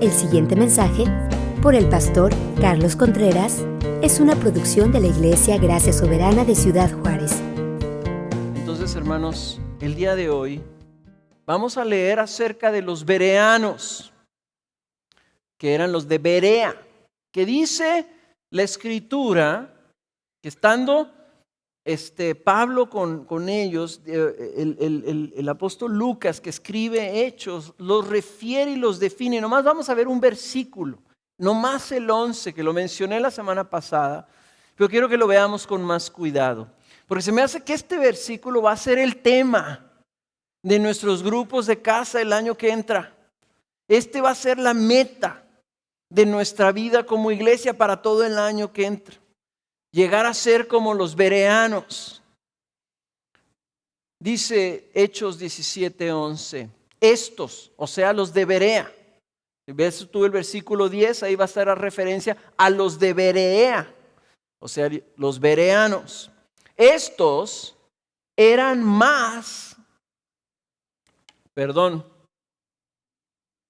El siguiente mensaje, por el pastor Carlos Contreras, es una producción de la Iglesia Gracia Soberana de Ciudad Juárez. Entonces, hermanos, el día de hoy vamos a leer acerca de los bereanos, que eran los de Berea, que dice la Escritura que estando Pablo con ellos, el apóstol Lucas, que escribe Hechos, los refiere y los define. Nomás vamos a ver un versículo, nomás el 11, que lo mencioné la semana pasada, pero quiero que lo veamos con más cuidado, porque se me hace que este versículo va a ser el tema de nuestros grupos de casa el año que entra. Este va a ser la meta de nuestra vida como iglesia para todo el año que entra. Llegar a ser como los bereanos. Dice Hechos 17:11. Estos, o sea, los de Berea. Si ves tú el versículo 10, ahí va a estar la referencia a los de Berea, o sea, los bereanos. Estos eran más,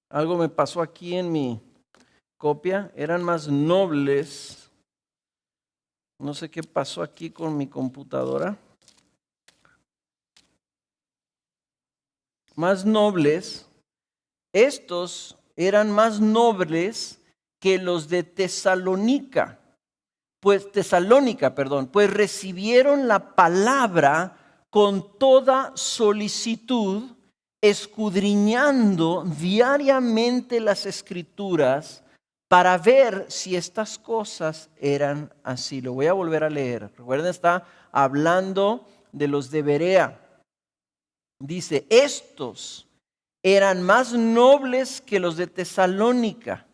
algo me pasó aquí en mi copia, eran más nobles. No sé qué pasó aquí con mi computadora. Más nobles. Estos eran más nobles que los de Tesalónica, pues recibieron la palabra con toda solicitud, escudriñando diariamente las Escrituras para ver si estas cosas eran así. Lo voy a volver a leer. Recuerden, está hablando de los de Berea. Dice, estos eran más nobles que los de Tesalónica,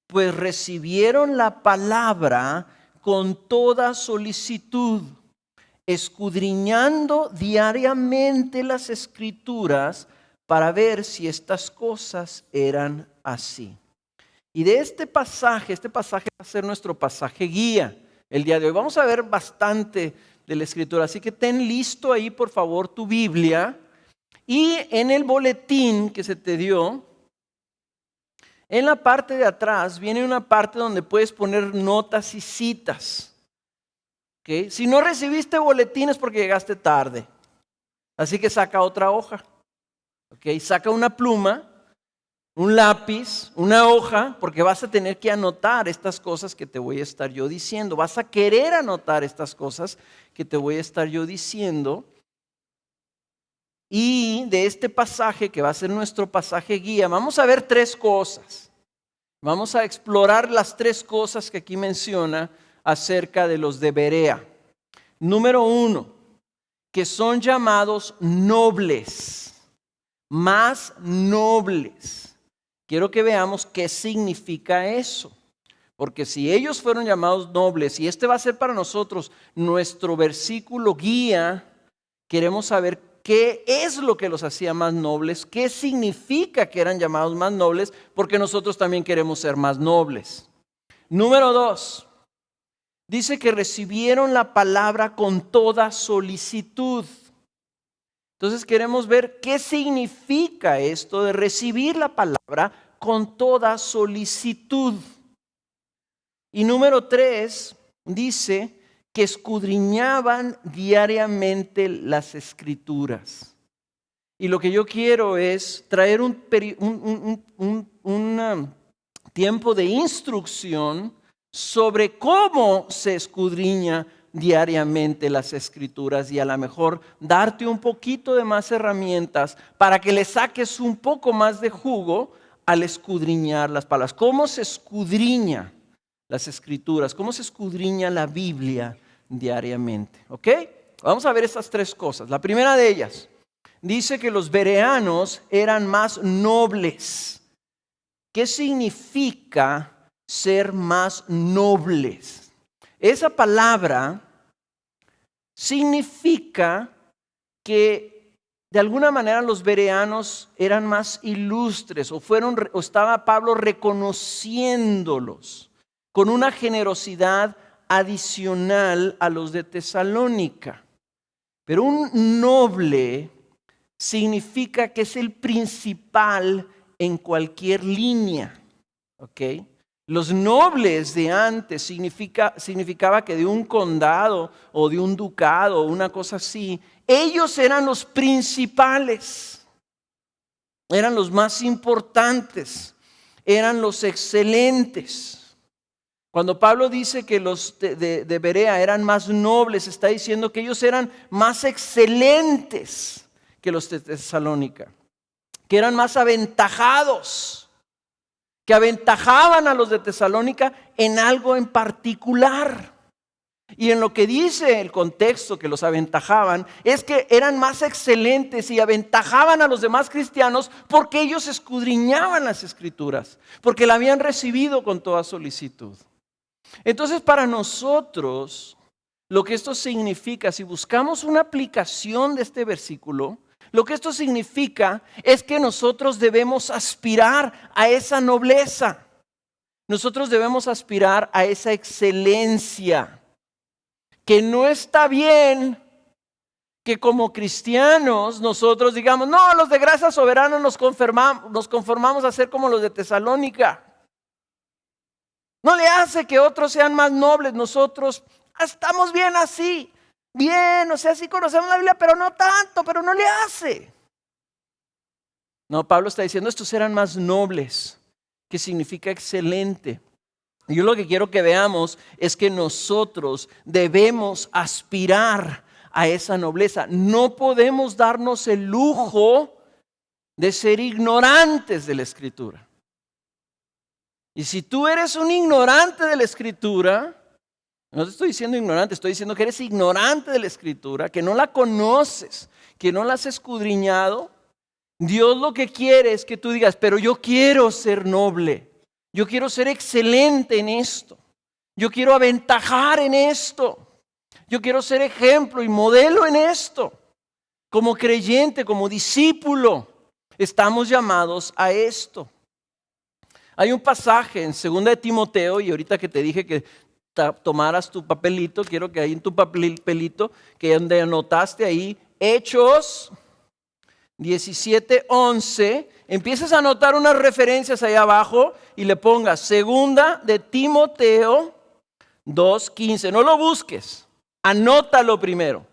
pues recibieron la palabra con toda solicitud, escudriñando diariamente las Escrituras para ver si estas cosas eran así. Y de este pasaje va a ser nuestro pasaje guía el día de hoy. Vamos a ver bastante de la Escritura, así que ten listo ahí por favor tu Biblia. Y en el boletín que se te dio, en la parte de atrás viene una parte donde puedes poner notas y citas. ¿Okay? Si no recibiste boletín es porque llegaste tarde. Así que saca otra hoja. ¿Okay? Saca una pluma, un lápiz, una hoja, porque vas a tener que anotar estas cosas que te voy a estar yo diciendo. Vas a querer anotar estas cosas que te voy a estar yo diciendo. Y de este pasaje, que va a ser nuestro pasaje guía, vamos a ver tres cosas. Vamos a explorar las tres cosas que aquí menciona acerca de los de Berea. Número 1, que son llamados nobles, más nobles. Quiero que veamos qué significa eso. Porque si ellos fueron llamados nobles, y este va a ser para nosotros nuestro versículo guía, queremos saber qué es lo que los hacía más nobles, qué significa que eran llamados más nobles, porque nosotros también queremos ser más nobles. Número 2, dice que recibieron la palabra con toda solicitud. Entonces queremos ver qué significa esto de recibir la palabra con toda solicitud. Y número 3, dice que escudriñaban diariamente las Escrituras. Y lo que yo quiero es traer un tiempo de instrucción sobre cómo se escudriña diariamente las Escrituras y a lo mejor darte un poquito de más herramientas para que le saques un poco más de jugo al escudriñar las palabras. ¿Cómo se escudriña las Escrituras? ¿Cómo se escudriña la Biblia diariamente? ¿Ok? Vamos a ver estas tres cosas. La primera de ellas dice que los bereanos eran más nobles. ¿Qué significa ser más nobles? Esa palabra significa que de alguna manera los bereanos eran más ilustres o estaba Pablo reconociéndolos con una generosidad adicional a los de Tesalónica. Pero un noble significa que es el principal en cualquier línea. ¿ok? Los nobles de antes significaba que de un condado o de un ducado o una cosa así, ellos eran los principales, eran los más importantes, eran los excelentes. Cuando Pablo dice que los de Berea eran más nobles, está diciendo que ellos eran más excelentes que los de Tesalónica, que eran más aventajados, que aventajaban a los de Tesalónica en algo en particular. Y en lo que dice el contexto que los aventajaban es que eran más excelentes y aventajaban a los demás cristianos porque ellos escudriñaban las Escrituras, porque la habían recibido con toda solicitud. Entonces, para nosotros, lo que esto significa, si buscamos una aplicación de este versículo, lo que esto significa es que nosotros debemos aspirar a esa nobleza. Nosotros debemos aspirar a esa excelencia. Que no está bien que como cristianos nosotros digamos, no, los de gracia soberana nos conformamos a ser como los de Tesalónica. No le hace que otros sean más nobles, nosotros estamos bien así, bien, o sea, sí conocemos la Biblia, pero no tanto, pero no le hace. No, Pablo está diciendo, estos eran más nobles, que significa excelente. Y yo lo que quiero que veamos es que nosotros debemos aspirar a esa nobleza. No podemos darnos el lujo de ser ignorantes de la Escritura. Y si tú eres un ignorante de la Escritura, no te estoy diciendo ignorante, estoy diciendo que eres ignorante de la Escritura, que no la conoces, que no la has escudriñado, Dios lo que quiere es que tú digas, pero yo quiero ser noble, yo quiero ser excelente en esto, yo quiero aventajar en esto, yo quiero ser ejemplo y modelo en esto. Como creyente, como discípulo, estamos llamados a esto. Hay un pasaje en 2 de Timoteo, y ahorita que te dije que tomaras tu papelito, quiero que ahí en tu papelito, que donde anotaste ahí, Hechos 17:11, empieces a anotar unas referencias ahí abajo y le pongas 2 de Timoteo 2:15. No lo busques, anótalo primero.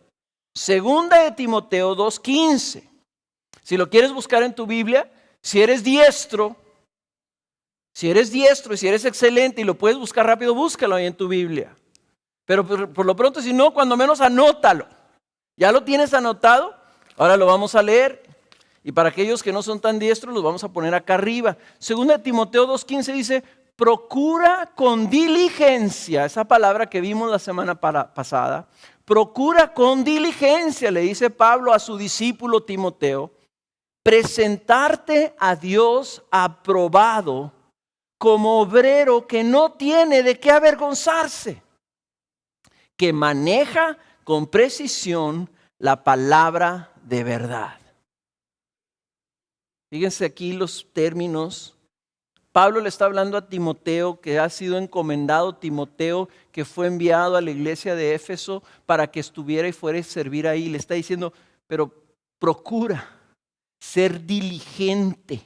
2 de Timoteo 2:15. Si lo quieres buscar en tu Biblia, si eres diestro y si eres excelente y lo puedes buscar rápido, búscalo ahí en tu Biblia. Pero por lo pronto, si no, cuando menos anótalo. ¿Ya lo tienes anotado? Ahora lo vamos a leer. Y para aquellos que no son tan diestros, los vamos a poner acá arriba. 2 de Timoteo 2:15 dice, procura con diligencia, esa palabra que vimos la semana pasada, procura con diligencia, le dice Pablo a su discípulo Timoteo, presentarte a Dios aprobado como obrero que no tiene de qué avergonzarse, que maneja con precisión la palabra de verdad. Fíjense aquí los términos. Pablo le está hablando a Timoteo, que ha sido encomendado, Timoteo, que fue enviado a la iglesia de Éfeso para que estuviera y fuera a servir ahí. Le está diciendo, pero procura ser diligente.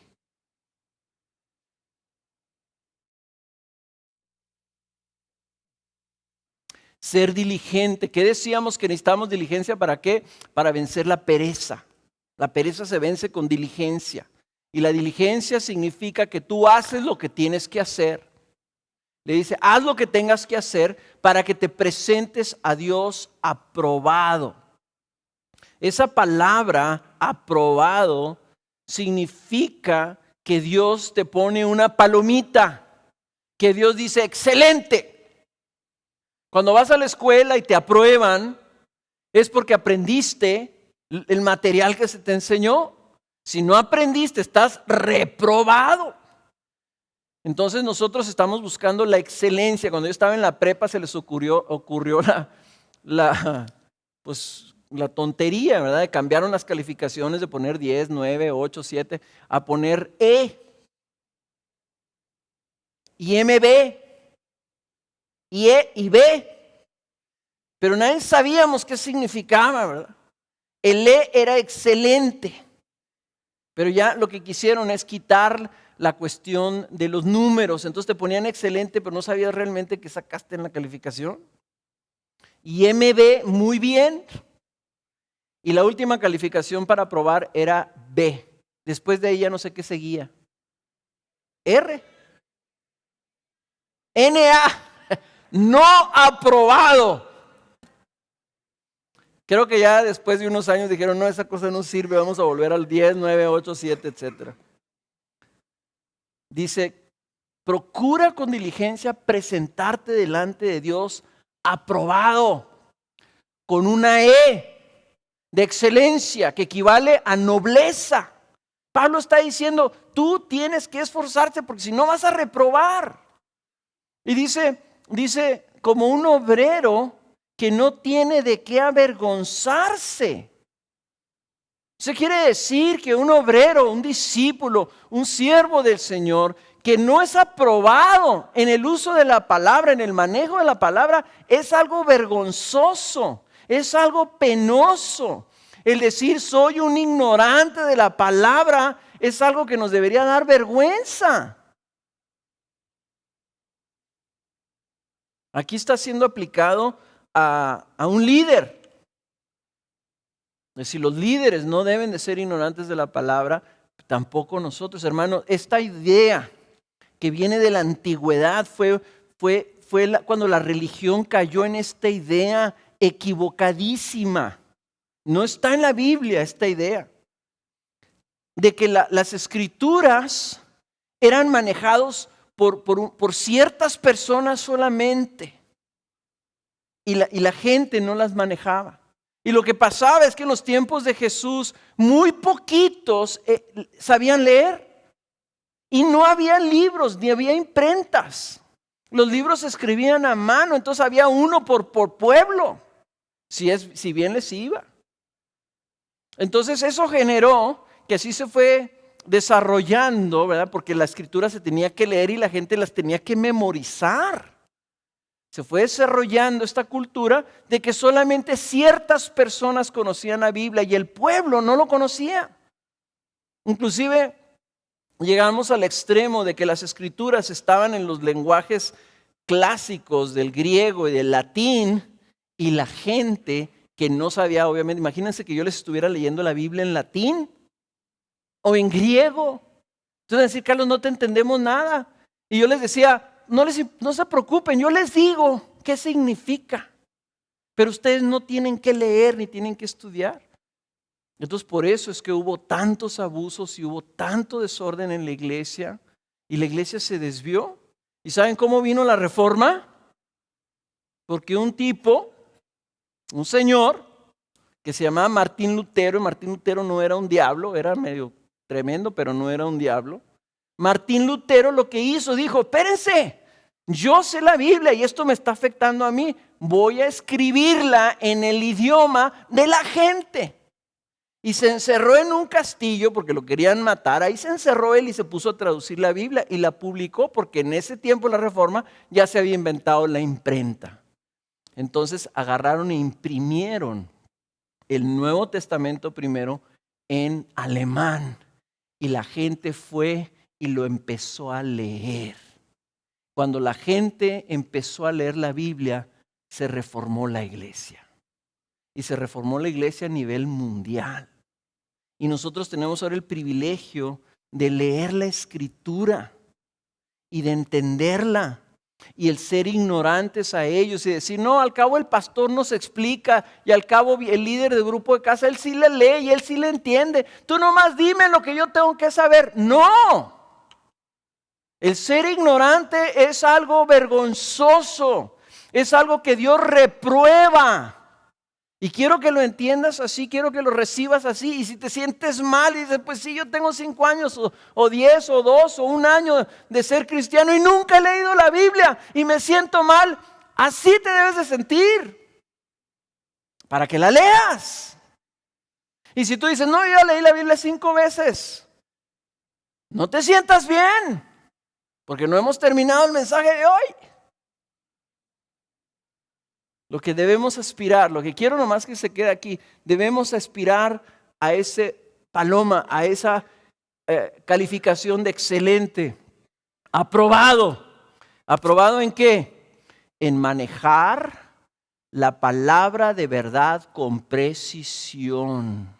Ser diligente. ¿Qué decíamos que necesitamos diligencia? ¿Para qué? Para vencer la pereza. La pereza se vence con diligencia. Y la diligencia significa que tú haces lo que tienes que hacer. Le dice, haz lo que tengas que hacer para que te presentes a Dios aprobado. Esa palabra aprobado significa que Dios te pone una palomita, que Dios dice, excelente. Cuando vas a la escuela y te aprueban, es porque aprendiste el material que se te enseñó. Si no aprendiste, estás reprobado. Entonces nosotros estamos buscando la excelencia. Cuando yo estaba en la prepa se les ocurrió la tontería, ¿verdad? De cambiaron las calificaciones de poner 10, 9, 8, 7 a poner E y MB y E y B. Pero nadie sabíamos qué significaba, ¿verdad? El E era excelente. Pero ya lo que quisieron es quitar la cuestión de los números. Entonces te ponían excelente, pero no sabías realmente qué sacaste en la calificación. Y MB, muy bien. Y la última calificación para aprobar era B. Después de ahí ya no sé qué seguía. R. NA. No aprobado. Creo que ya después de unos años dijeron, no, esa cosa no sirve, vamos a volver al 10, 9, 8, 7, etc. Dice, procura con diligencia presentarte delante de Dios aprobado, con una E de excelencia que equivale a nobleza. Pablo está diciendo, tú tienes que esforzarte porque si no vas a reprobar. Y dice, como un obrero que no tiene de qué avergonzarse. Eso quiere decir que un obrero, un discípulo, un siervo del Señor, que no es aprobado en el uso de la palabra, en el manejo de la palabra, es algo vergonzoso, es algo penoso. El decir soy un ignorante de la palabra es algo que nos debería dar vergüenza. Aquí está siendo aplicado a un líder. Es decir, los líderes no deben de ser ignorantes de la palabra, tampoco nosotros, hermanos. Esta idea que viene de la antigüedad fue cuando la religión cayó en esta idea equivocadísima. No está en la Biblia esta idea de que las escrituras eran manejados por ciertas personas solamente y la gente no las manejaba. Y lo que pasaba es que en los tiempos de Jesús muy poquitos sabían leer y no había libros ni había imprentas. Los libros se escribían a mano, entonces había uno por pueblo, si bien les iba. Entonces eso generó que así se fue desarrollando, ¿verdad? Porque la escritura se tenía que leer y la gente las tenía que memorizar. Se fue desarrollando esta cultura de que solamente ciertas personas conocían la Biblia y el pueblo no lo conocía. Inclusive llegamos al extremo de que las escrituras estaban en los lenguajes clásicos del griego y del latín y la gente que no sabía, obviamente, imagínense que yo les estuviera leyendo la Biblia en latín o en griego. Entonces decir, Carlos, no te entendemos nada. Y yo les decía, no se preocupen, yo les digo qué significa, pero ustedes no tienen que leer ni tienen que estudiar. Entonces por eso es que hubo tantos abusos y hubo tanto desorden en la iglesia y la iglesia se desvió. ¿Y saben cómo vino la reforma? Porque un señor que se llamaba Martín Lutero, y Martín Lutero no era un diablo, era medio tremendo, pero no era un diablo. Martín Lutero lo que hizo, dijo, espérense, yo sé la Biblia y esto me está afectando a mí, voy a escribirla en el idioma de la gente. Y se encerró en un castillo porque lo querían matar, ahí se encerró él y se puso a traducir la Biblia y la publicó porque en ese tiempo la reforma ya se había inventado la imprenta. Entonces agarraron e imprimieron el Nuevo Testamento primero en alemán y la gente fue y lo empezó a leer. Cuando la gente empezó a leer la Biblia, se reformó la iglesia. Y se reformó la iglesia a nivel mundial. Y nosotros tenemos ahora el privilegio de leer la Escritura y de entenderla. Y el ser ignorantes a ellos y decir, no, al cabo el pastor nos explica y al cabo el líder del grupo de casa, él sí le lee y él sí le entiende. Tú nomás dime lo que yo tengo que saber. No. El ser ignorante es algo vergonzoso, es algo que Dios reprueba. Y quiero que lo entiendas así, quiero que lo recibas así. Y si te sientes mal y dices, pues sí, yo tengo 5 años o 10 o 2 o 1 año de ser cristiano y nunca he leído la Biblia y me siento mal, así te debes de sentir para que la leas. Y si tú dices, no, yo ya leí la Biblia 5 veces, no te sientas bien. Porque no hemos terminado el mensaje de hoy. Lo que debemos aspirar, lo que quiero nomás que se quede aquí, debemos aspirar a ese paloma, a esa calificación de excelente. Aprobado. ¿Aprobado en qué? En manejar la palabra de verdad con precisión.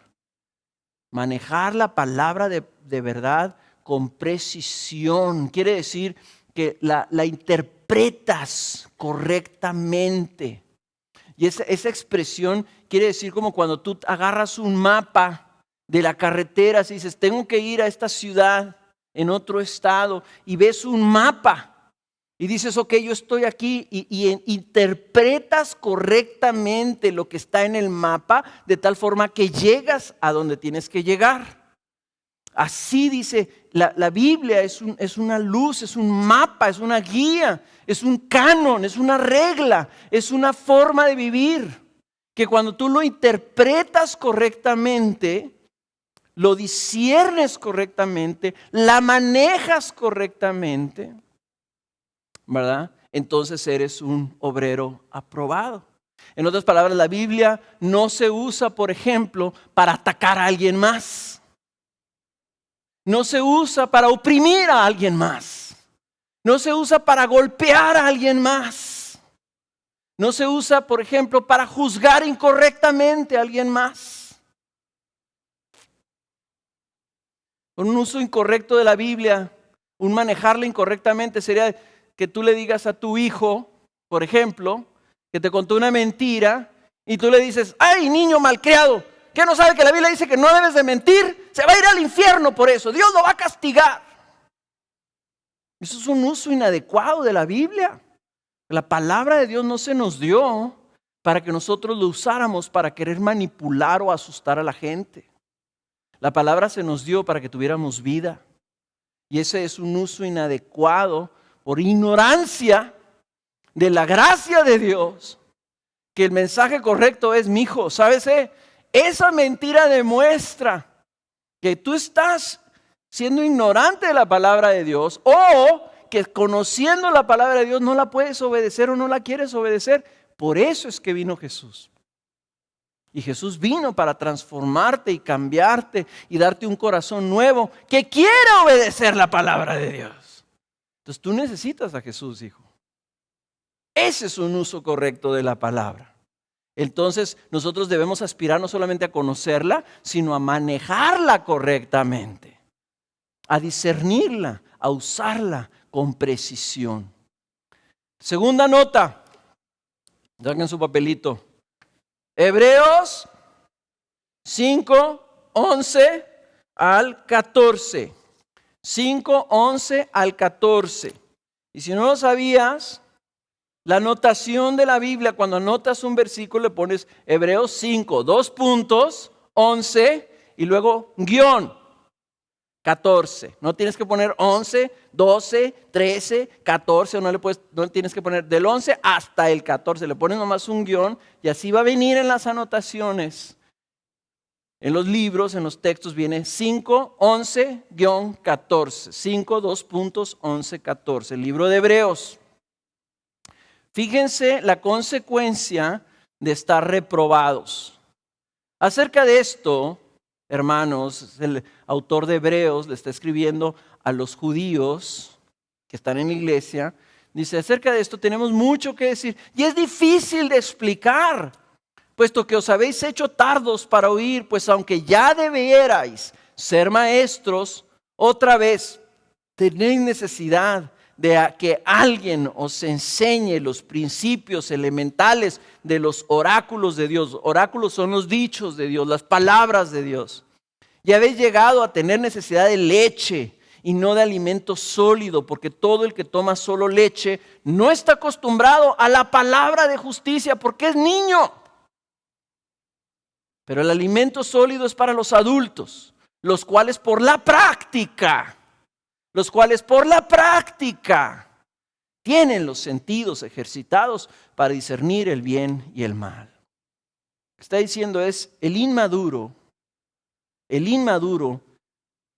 Manejar la palabra de verdad con precisión. Quiere decir que la interpretas correctamente. Y esa expresión quiere decir como cuando tú agarras un mapa de la carretera y dices, tengo que ir a esta ciudad en otro estado, y ves un mapa y dices, ok, yo estoy aquí, y interpretas correctamente lo que está en el mapa de tal forma que llegas a donde tienes que llegar. Así dice la Biblia, es una luz, es un mapa, es una guía, es un canon, es una regla, es una forma de vivir que cuando tú lo interpretas correctamente, lo disciernes correctamente, la manejas correctamente, ¿verdad? Entonces eres un obrero aprobado. En otras palabras, la Biblia no se usa, por ejemplo, para atacar a alguien más. No se usa para oprimir a alguien más. No se usa para golpear a alguien más. No se usa, por ejemplo, para juzgar incorrectamente a alguien más. Un uso incorrecto de la Biblia, un manejarla incorrectamente sería que tú le digas a tu hijo, por ejemplo, que te contó una mentira y tú le dices, ¡ay, niño malcriado! ¿Qué no sabe que la Biblia dice que no debes de mentir? Se va a ir al infierno por eso. Dios lo va a castigar. Eso es un uso inadecuado de la Biblia. La palabra de Dios no se nos dio para que nosotros lo usáramos para querer manipular o asustar a la gente. La palabra se nos dio para que tuviéramos vida. Y ese es un uso inadecuado por ignorancia de la gracia de Dios. Que el mensaje correcto es, mijo, ¿sabes qué? Esa mentira demuestra que tú estás siendo ignorante de la palabra de Dios, o que conociendo la palabra de Dios no la puedes obedecer o no la quieres obedecer. Por eso es que vino Jesús. Y Jesús vino para transformarte y cambiarte y darte un corazón nuevo que quiere obedecer la palabra de Dios. Entonces tú necesitas a Jesús, hijo. Ese es un uso correcto de la palabra. Entonces nosotros debemos aspirar no solamente a conocerla, sino a manejarla correctamente, a discernirla, a usarla con precisión. Segunda nota, saquen su papelito. Hebreos 5, 11 al 14. 5, 11 al 14. Y si no lo sabías, la anotación de la Biblia, cuando anotas un versículo, le pones Hebreos 5, 2 puntos, 11 y luego guión 14. No tienes que poner 11, 12, 13, 14, no tienes que poner del 11 hasta el 14. Le pones nomás un guión y así va a venir en las anotaciones. En los libros, en los textos viene 5, 11, guión 14. 5, 2 puntos, 11, 14. El libro de Hebreos. Fíjense la consecuencia de estar reprobados. Acerca de esto, hermanos, el autor de Hebreos le está escribiendo a los judíos que están en la iglesia. Dice, acerca de esto tenemos mucho que decir y es difícil de explicar, puesto que os habéis hecho tardos para oír, pues aunque ya debierais ser maestros, otra vez tenéis necesidad de que alguien os enseñe los principios elementales de los oráculos de Dios. Oráculos son los dichos de Dios, las palabras de Dios. Y habéis llegado a tener necesidad de leche y no de alimento sólido, porque todo el que toma solo leche no está acostumbrado a la palabra de justicia, porque es niño. Pero el alimento sólido es para los adultos, los cuales por la práctica tienen los sentidos ejercitados para discernir el bien y el mal. Lo que está diciendo es, el inmaduro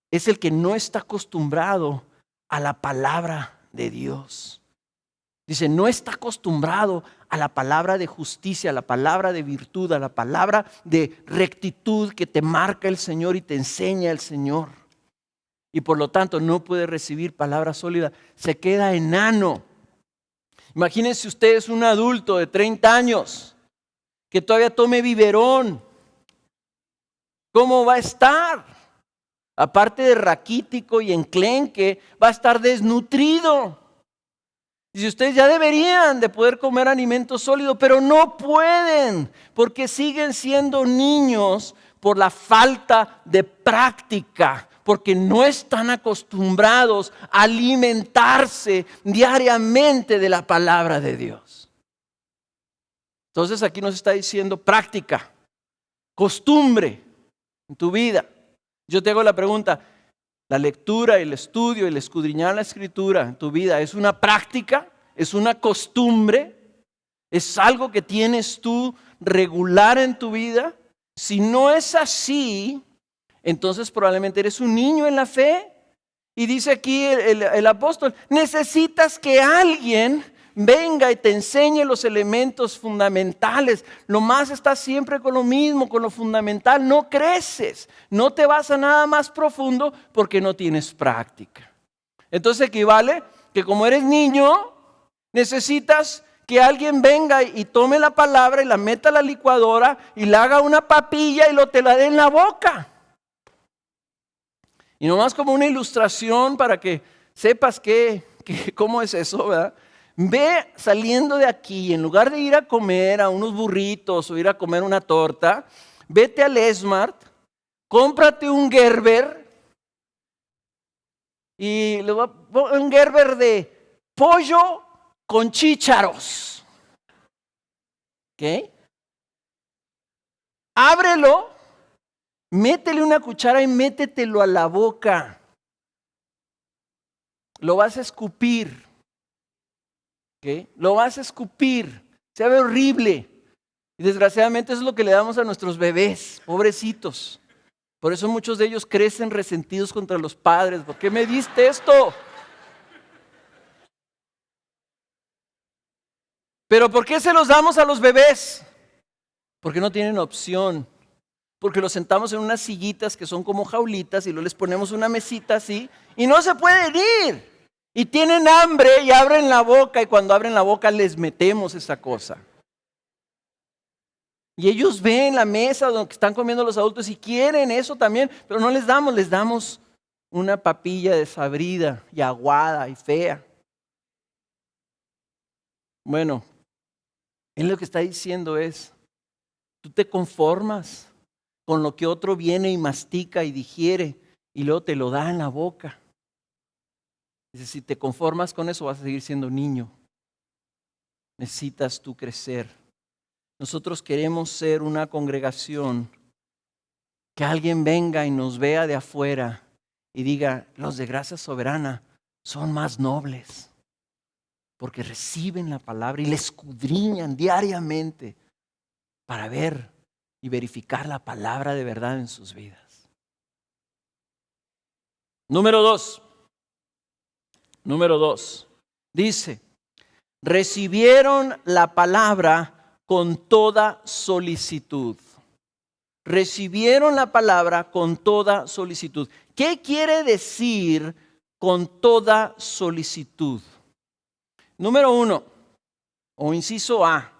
es el que no está acostumbrado a la palabra de Dios. Dice, no está acostumbrado a la palabra de justicia, a la palabra de virtud, a la palabra de rectitud que te marca el Señor y te enseña el Señor. y por lo tanto no puede recibir palabra sólida, se queda enano. Imagínense ustedes un adulto de 30 años que todavía tome biberón. ¿Cómo va a estar? Aparte de raquítico y enclenque, va a estar desnutrido. Y si ustedes ya deberían de poder comer alimento sólido, pero no pueden, porque siguen siendo niños por la falta de práctica, porque no están acostumbrados a alimentarse diariamente de la palabra de Dios. Entonces aquí nos está diciendo práctica, costumbre en tu vida. Yo te hago la pregunta, ¿la lectura, el estudio, el escudriñar la escritura en tu vida es una práctica? ¿Es una costumbre? ¿Es algo que tienes tú regular en tu vida? Si no es así, entonces probablemente eres un niño en la fe. Y dice aquí el apóstol, necesitas que alguien venga y te enseñe los elementos fundamentales. Lo más estás siempre con lo mismo, con lo fundamental. No creces, no te vas a nada más profundo porque no tienes práctica. Entonces equivale que como eres niño, necesitas que alguien venga y tome la palabra y la meta a la licuadora y le haga una papilla y te la dé en la boca. Y nomás como una ilustración para que sepas cómo es eso, ¿verdad? Ve saliendo de aquí, en lugar de ir a comer a unos burritos o ir a comer una torta, vete al Esmart, cómprate un Gerber y un Gerber de pollo con chícharos. ¿Ok? Ábrelo, métele una cuchara y métetelo a la boca. Lo vas a escupir. ¿Okay? Lo vas a escupir, se ve horrible. Y desgraciadamente eso es lo que le damos a nuestros bebés, pobrecitos. Por eso muchos de ellos crecen resentidos contra los padres. ¿Por qué me diste esto? ¿Pero por qué se los damos a los bebés? Porque no tienen opción. Porque los sentamos en unas sillitas que son como jaulitas y luego les ponemos una mesita así y no se pueden ir. Y tienen hambre y abren la boca y cuando abren la boca les metemos esa cosa. Y ellos ven la mesa donde están comiendo los adultos y quieren eso también, pero no les damos una papilla desabrida y aguada y fea. Bueno, él lo que está diciendo es, tú te conformas con lo que otro viene y mastica y digiere y luego te lo da en la boca. Dice, si te conformas con eso vas a seguir siendo niño. Necesitas tú crecer. Nosotros queremos ser una congregación que alguien venga y nos vea de afuera y diga, los de Gracia Soberana son más nobles porque reciben la palabra y la escudriñan diariamente para ver y verificar la palabra de verdad en sus vidas. Número dos, dice, recibieron la palabra con toda solicitud. Recibieron la palabra con toda solicitud. ¿Qué quiere decir con toda solicitud? Número 1, o inciso A,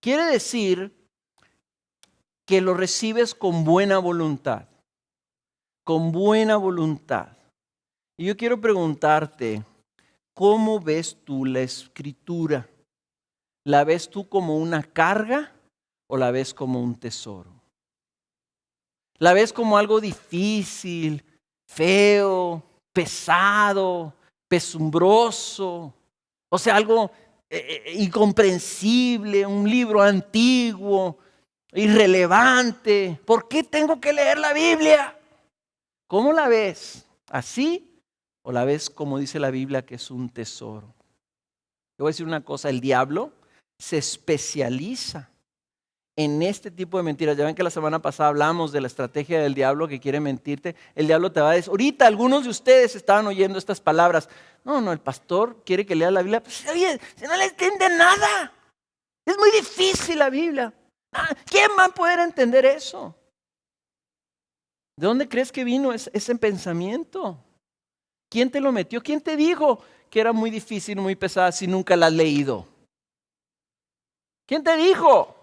quiere decir que lo recibes con buena voluntad. Con buena voluntad. Y yo quiero preguntarte, ¿cómo ves tú la escritura? ¿La ves tú como una carga o la ves como un tesoro? ¿La ves como algo difícil, feo, pesado, pesumbroso? O sea, algo incomprensible, un libro antiguo, irrelevante. ¿Por qué tengo que leer la Biblia? ¿Cómo la ves? ¿Así? ¿O la ves como dice la Biblia que es un tesoro? Te voy a decir una cosa, el diablo se especializa en este tipo de mentiras. Ya ven que la semana pasada hablamos de la estrategia del diablo que quiere mentirte. El diablo te va a decir, ahorita algunos de ustedes estaban oyendo estas palabras. No, el pastor quiere que lea la Biblia. Pues, oye, si no le entiende nada. Es muy difícil la Biblia. ¿Quién va a poder entender eso? ¿De dónde crees que vino ese pensamiento? ¿Quién te lo metió? ¿Quién te dijo que era muy difícil, muy pesada si nunca la has leído? ¿Quién te dijo?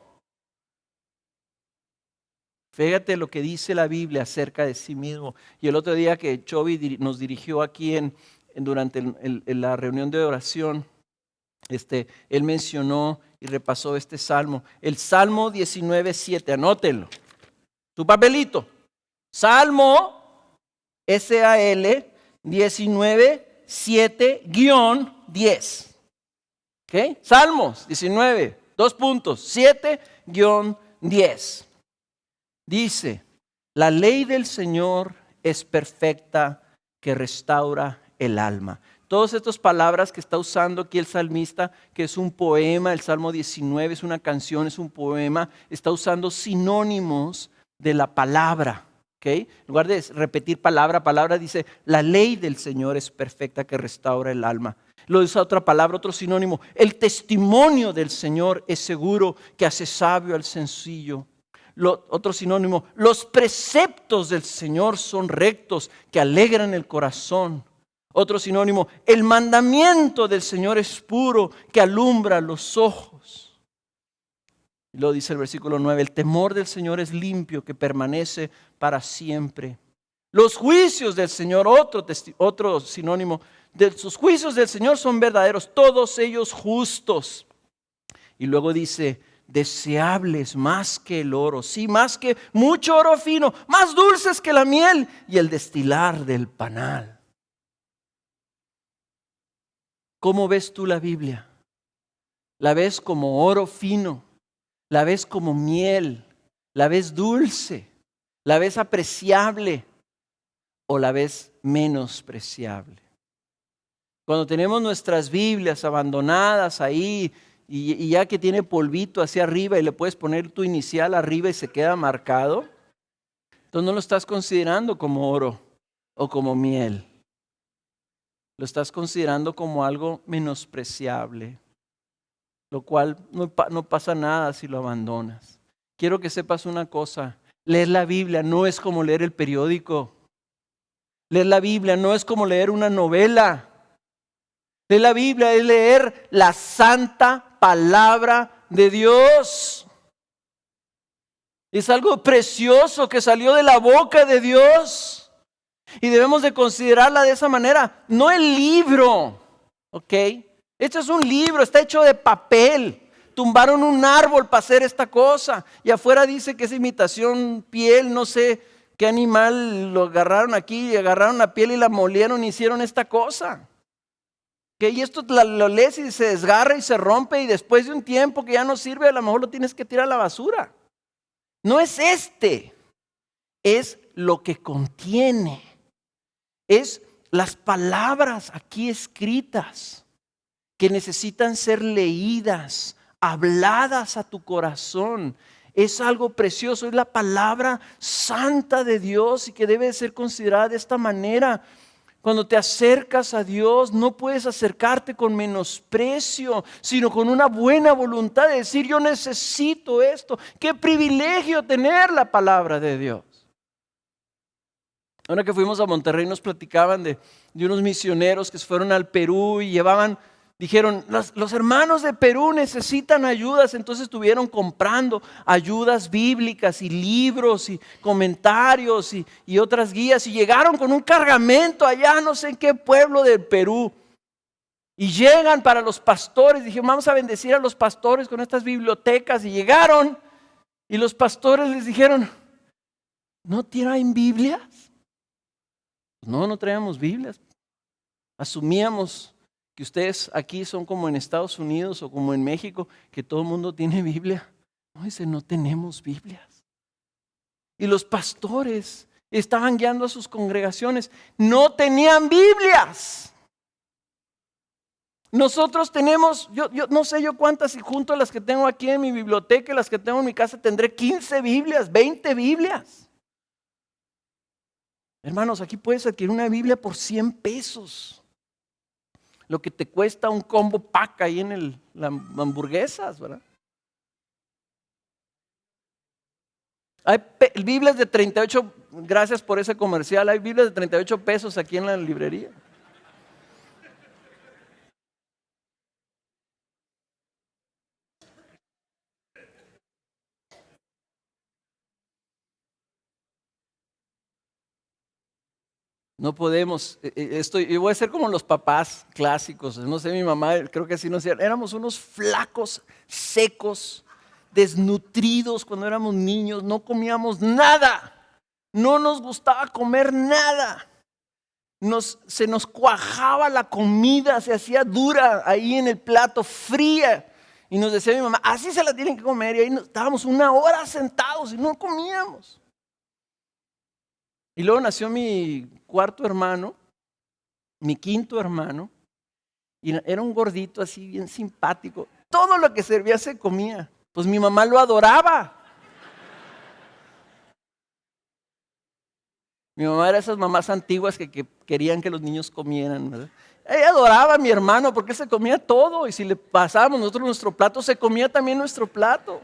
Fíjate lo que dice la Biblia acerca de sí mismo. Y el otro día que Chovy nos dirigió aquí durante la reunión de oración, él mencionó y repasó este salmo. El Salmo 19:7, anótenlo. Tu papelito. Salmo SAL 19:7-10. ¿Ok? Salmos 19, 7-10. Dice, la ley del Señor es perfecta que restaura el alma. Todas estas palabras que está usando aquí el salmista, que es un poema, el Salmo 19 es una canción, es un poema, está usando sinónimos de la palabra. ¿Okay? En lugar de repetir palabra, dice, la ley del Señor es perfecta que restaura el alma. Lo usa otra palabra, otro sinónimo. El testimonio del Señor es seguro que hace sabio al sencillo. Otro sinónimo, los preceptos del Señor son rectos, que alegran el corazón. Otro sinónimo, el mandamiento del Señor es puro, que alumbra los ojos. Y luego dice el versículo 9, el temor del Señor es limpio, que permanece para siempre. Los juicios del Señor, otro sinónimo, sus juicios del Señor son verdaderos, todos ellos justos. Y luego dice, deseables más que el oro, sí, más que mucho oro fino, más dulces que la miel y el destilar del panal. ¿Cómo ves tú la Biblia? ¿La ves como oro fino? ¿La ves como miel? ¿La ves dulce? ¿La ves apreciable? ¿O la ves menospreciable? Cuando tenemos nuestras Biblias abandonadas ahí, y ya que tiene polvito hacia arriba y le puedes poner tu inicial arriba y se queda marcado, entonces no lo estás considerando como oro o como miel. Lo estás considerando como algo menospreciable, lo cual no pasa nada si lo abandonas. Quiero que sepas una cosa, leer la Biblia no es como leer el periódico. Leer la Biblia no es como leer una novela. Leer la Biblia es leer la santa palabra de Dios. Es algo precioso que salió de la boca de Dios. Y debemos de considerarla de esa manera. No el libro, ¿ok? Esto es un libro, está hecho de papel. Tumbaron un árbol para hacer esta cosa. Y afuera dice que es imitación piel, no sé qué animal lo agarraron aquí. Y agarraron la piel y la molieron y hicieron esta cosa. Y esto lo lees y se desgarra y se rompe y después de un tiempo que ya no sirve, a lo mejor lo tienes que tirar a la basura. No es es lo que contiene. Es las palabras aquí escritas que necesitan ser leídas, habladas a tu corazón. Es algo precioso, es la palabra santa de Dios y que debe ser considerada de esta manera. Cuando te acercas a Dios, no puedes acercarte con menosprecio, sino con una buena voluntad de decir, yo necesito esto. Qué privilegio tener la palabra de Dios. Ahora que fuimos a Monterrey nos platicaban de unos misioneros que fueron al Perú y dijeron, los hermanos de Perú necesitan ayudas, entonces estuvieron comprando ayudas bíblicas y libros y comentarios y otras guías y llegaron con un cargamento allá, no sé en qué pueblo del Perú. Y llegan para los pastores, dijeron, vamos a bendecir a los pastores con estas bibliotecas y llegaron y los pastores les dijeron, ¿no tienen Biblias? No traíamos Biblias. Asumíamos que ustedes aquí son como en Estados Unidos o como en México, que todo el mundo tiene Biblia. No, dice, no tenemos Biblias. Y los pastores estaban guiando a sus congregaciones, no tenían Biblias. Nosotros tenemos, yo no sé yo cuántas, y junto a las que tengo aquí en mi biblioteca y las que tengo en mi casa, tendré 15 Biblias, 20 Biblias. Hermanos, aquí puedes adquirir una Biblia por 100 pesos. Lo que te cuesta un combo pack ahí en las hamburguesas, ¿verdad? Hay Biblias de 38, gracias por ese comercial, hay Biblias de 38 pesos aquí en la librería. No podemos, yo voy a ser como los papás clásicos, no sé, mi mamá, creo que así nos decía, éramos unos flacos, secos, desnutridos cuando éramos niños, no comíamos nada, no nos gustaba comer nada, se nos cuajaba la comida, se hacía dura ahí en el plato, fría, y nos decía mi mamá, así se la tienen que comer, y ahí estábamos 1 hora sentados y no comíamos. Y luego nació mi 4.º hermano, mi 5.º hermano, y era un gordito así bien simpático. Todo lo que servía se comía. Pues mi mamá lo adoraba. Mi mamá era esas mamás antiguas que querían que los niños comieran, ¿verdad? Ella adoraba a mi hermano porque se comía todo, y si le pasábamos nosotros nuestro plato, se comía también nuestro plato.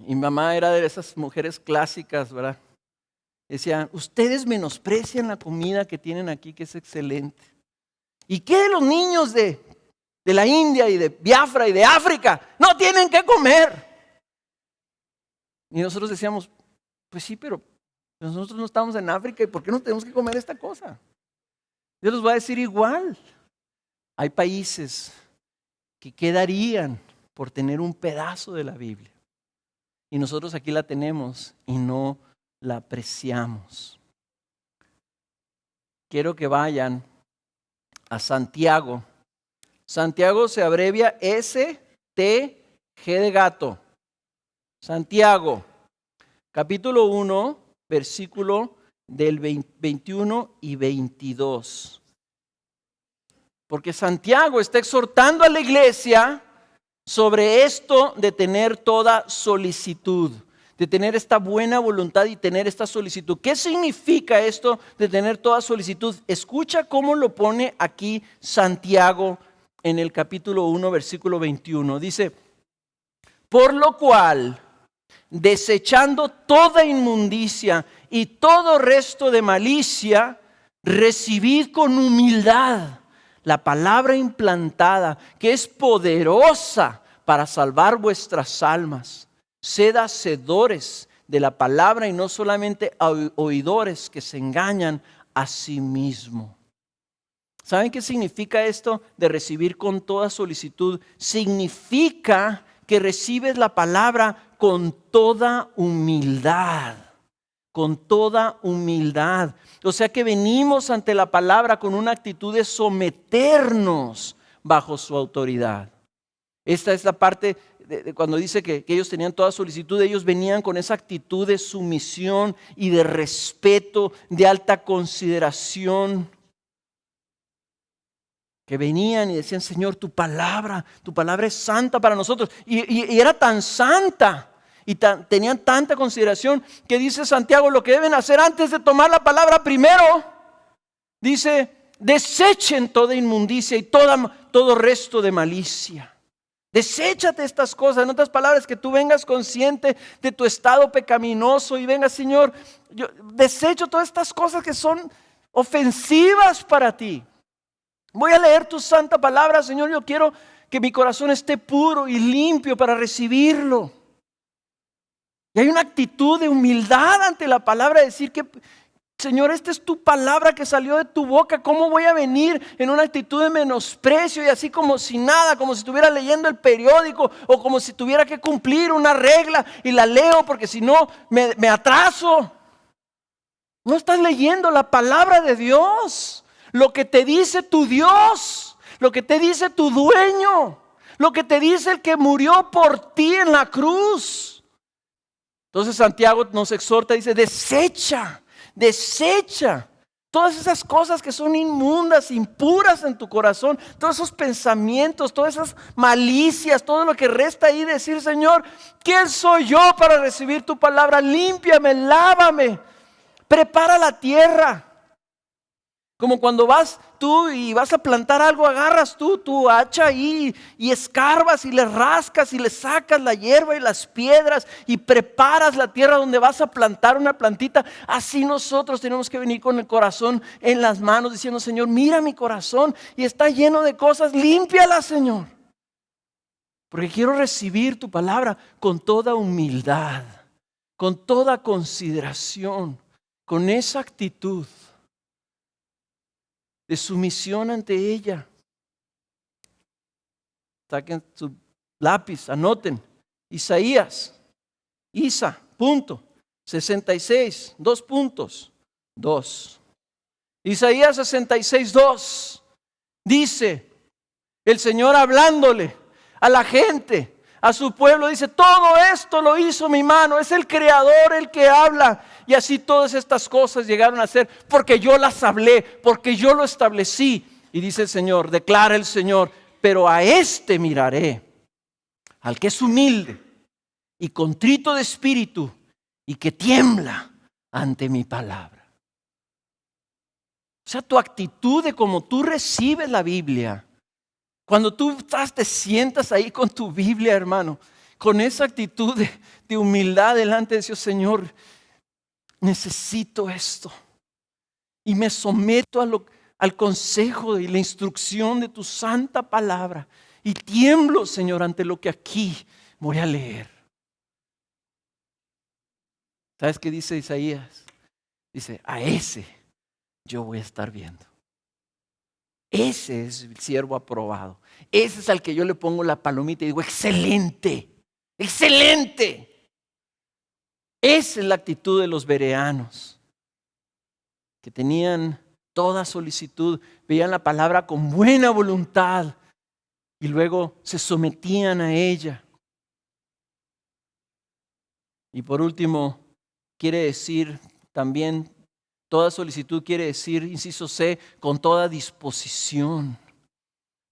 Y mi mamá era de esas mujeres clásicas, ¿verdad? Decía, ustedes menosprecian la comida que tienen aquí, que es excelente. ¿Y qué de los niños de la India y de Biafra y de África? No tienen que comer. Y nosotros decíamos, pues sí, pero nosotros no estamos en África, ¿y por qué no tenemos que comer esta cosa? Yo les voy a decir igual. Hay países que quedarían por tener un pedazo de la Biblia. Y nosotros aquí la tenemos y no la apreciamos. Quiero que vayan a Santiago. Santiago se abrevia S-T-G de gato. Santiago, capítulo 1, versículo del 21 y 22. Porque Santiago está exhortando a la iglesia sobre esto de tener toda solicitud, de tener esta buena voluntad y tener esta solicitud. ¿Qué significa esto de tener toda solicitud? Escucha cómo lo pone aquí Santiago en el capítulo 1, versículo 21. Dice, por lo cual, desechando toda inmundicia y todo resto de malicia, recibid con humildad la palabra implantada, que es poderosa para salvar vuestras almas. Sed hacedores de la palabra y no solamente oidores que se engañan a sí mismos. ¿Saben qué significa esto de recibir con toda solicitud? Significa que recibes la palabra con toda humildad. Con toda humildad. O sea que venimos ante la palabra con una actitud de someternos bajo su autoridad. Esta es la parte de cuando dice que ellos tenían toda solicitud. Ellos venían con esa actitud de sumisión y de respeto, de alta consideración. Que venían y decían, Señor, tu palabra es santa para nosotros. Y era tan santa y tenían tanta consideración que dice Santiago, lo que deben hacer antes de tomar la palabra primero, dice, desechen toda inmundicia y todo resto de malicia. Deséchate estas cosas, en otras palabras, que tú vengas consciente de tu estado pecaminoso y vengas, Señor, yo desecho todas estas cosas que son ofensivas para ti. Voy a leer tu santa palabra, Señor, yo quiero que mi corazón esté puro y limpio para recibirlo. Y hay una actitud de humildad ante la palabra, de decir que, Señor, esta es tu palabra que salió de tu boca. ¿Cómo voy a venir en una actitud de menosprecio y así como si nada, como si estuviera leyendo el periódico o como si tuviera que cumplir una regla y la leo porque si no me atraso? No estás leyendo la palabra de Dios, lo que te dice tu Dios, lo que te dice tu dueño, lo que te dice el que murió por ti en la cruz. Entonces Santiago nos exhorta, dice, desecha todas esas cosas que son inmundas, impuras en tu corazón, todos esos pensamientos, todas esas malicias, todo lo que resta ahí, decir, Señor, ¿quién soy yo para recibir tu palabra? Límpiame, lávame, prepara la tierra. Como cuando vas tú y vas a plantar algo, agarras tú tu hacha ahí y escarbas y le rascas y le sacas la hierba y las piedras y preparas la tierra donde vas a plantar una plantita. Así nosotros tenemos que venir con el corazón en las manos diciendo: Señor, mira mi corazón y está lleno de cosas, límpiala, Señor. Porque quiero recibir tu palabra con toda humildad, con toda consideración, con esa actitud de sumisión ante ella. Saquen su lápiz, anoten. Isaías, 66, 2 puntos, 2. Isaías 66, 2. Dice el Señor hablándole a la gente, a su pueblo, dice: todo esto lo hizo mi mano, es el Creador el que habla. Y así todas estas cosas llegaron a ser porque yo las hablé, porque yo lo establecí. Y dice el Señor, declara el Señor: pero a este miraré, al que es humilde y contrito de espíritu y que tiembla ante mi palabra. O sea, tu actitud de cómo tú recibes la Biblia. Cuando tú te sientas ahí con tu Biblia, hermano, con esa actitud de humildad delante de Dios: Señor, necesito esto. Y me someto al consejo y la instrucción de tu santa palabra. Y tiemblo, Señor, ante lo que aquí voy a leer. ¿Sabes qué dice Isaías? Dice: a ese yo voy a estar viendo. Ese es el siervo aprobado. Ese es al que yo le pongo la palomita y digo: excelente, excelente. Esa es la actitud de los bereanos, que tenían toda solicitud, veían la palabra con buena voluntad y luego se sometían a ella. Y por último, quiere decir también, toda solicitud quiere decir, inciso C, con toda disposición.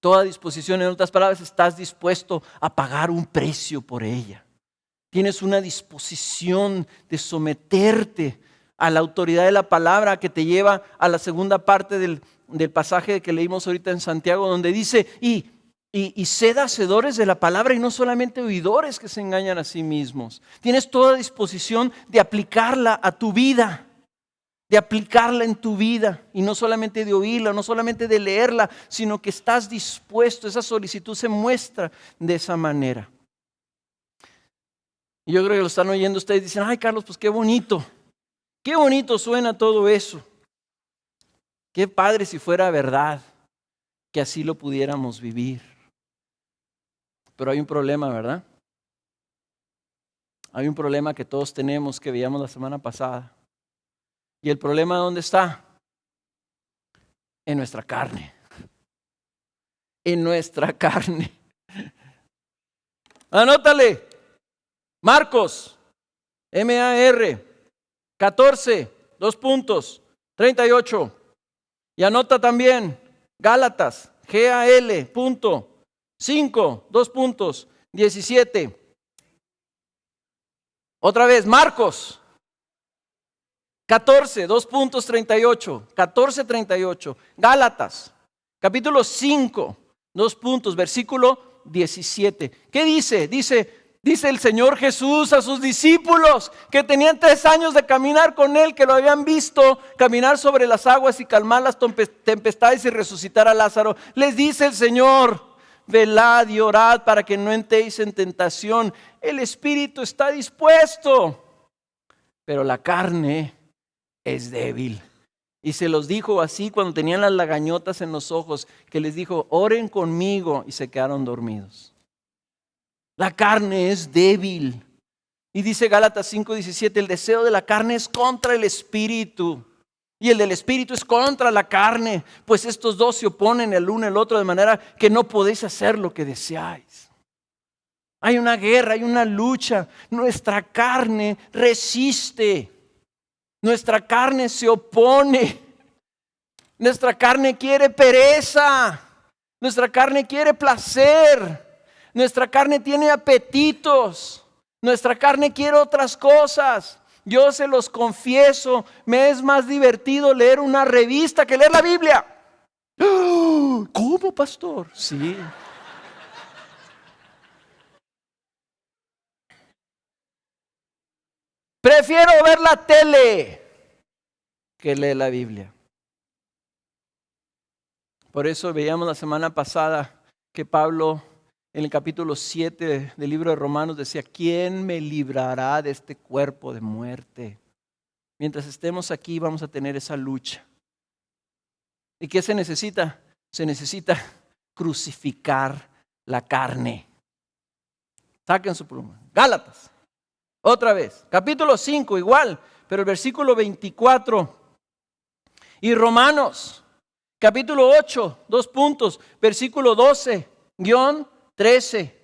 Toda disposición, en otras palabras, estás dispuesto a pagar un precio por ella. Tienes una disposición de someterte a la autoridad de la palabra, que te lleva a la segunda parte del pasaje que leímos ahorita en Santiago, donde dice: y sed hacedores de la palabra y no solamente oidores que se engañan a sí mismos. Tienes toda disposición de aplicarla a tu vida, de aplicarla en tu vida, y no solamente de oírla, no solamente de leerla, sino que estás dispuesto. Esa solicitud se muestra de esa manera. Y yo creo que lo están oyendo ustedes, dicen: ay, Carlos, pues qué bonito suena todo eso. Qué padre si fuera verdad que así lo pudiéramos vivir. Pero hay un problema, ¿verdad? Hay un problema que todos tenemos, que veíamos la semana pasada. ¿Y el problema dónde está? En nuestra carne. En nuestra carne. Anótale. Marcos, M-A-R, 14, 2 puntos, 38. Y anota también Gálatas, G-A-L, punto, 5, 2 puntos, 17. Otra vez, Marcos 14, 2 puntos, 38. 14, 38. Gálatas, capítulo 5, 2 puntos, versículo 17. ¿Qué dice? Dice el Señor Jesús a sus discípulos que tenían 3 años de caminar con Él, que lo habían visto caminar sobre las aguas y calmar las tempestades y resucitar a Lázaro. Les dice el Señor: velad y orad para que no entréis en tentación. El espíritu está dispuesto, pero la carne es débil. Y se los dijo así cuando tenían las lagañotas en los ojos, que les dijo: oren conmigo, y se quedaron dormidos. La carne es débil. Y dice Gálatas 5:17, el deseo de la carne es contra el espíritu, y el del espíritu es contra la carne, pues estos dos se oponen el uno al otro, de manera que no podéis hacer lo que deseáis. Hay una guerra, hay una lucha. Nuestra carne resiste. Nuestra carne se opone. Nuestra carne quiere pereza. Nuestra carne quiere placer. Nuestra carne tiene apetitos. Nuestra carne quiere otras cosas. Yo se los confieso, me es más divertido leer una revista que leer la Biblia. ¿Cómo, pastor? Sí. Prefiero ver la tele que leer la Biblia. Por eso veíamos la semana pasada que Pablo en el capítulo 7 del libro de Romanos decía, ¿quién me librará de este cuerpo de muerte? Mientras estemos aquí vamos a tener esa lucha. ¿Y qué se necesita? Se necesita crucificar la carne. Saquen su pluma. Gálatas. Otra vez. Capítulo 5 igual, pero el versículo 24. Y Romanos. Capítulo 8, 2 puntos. Versículo 12-13.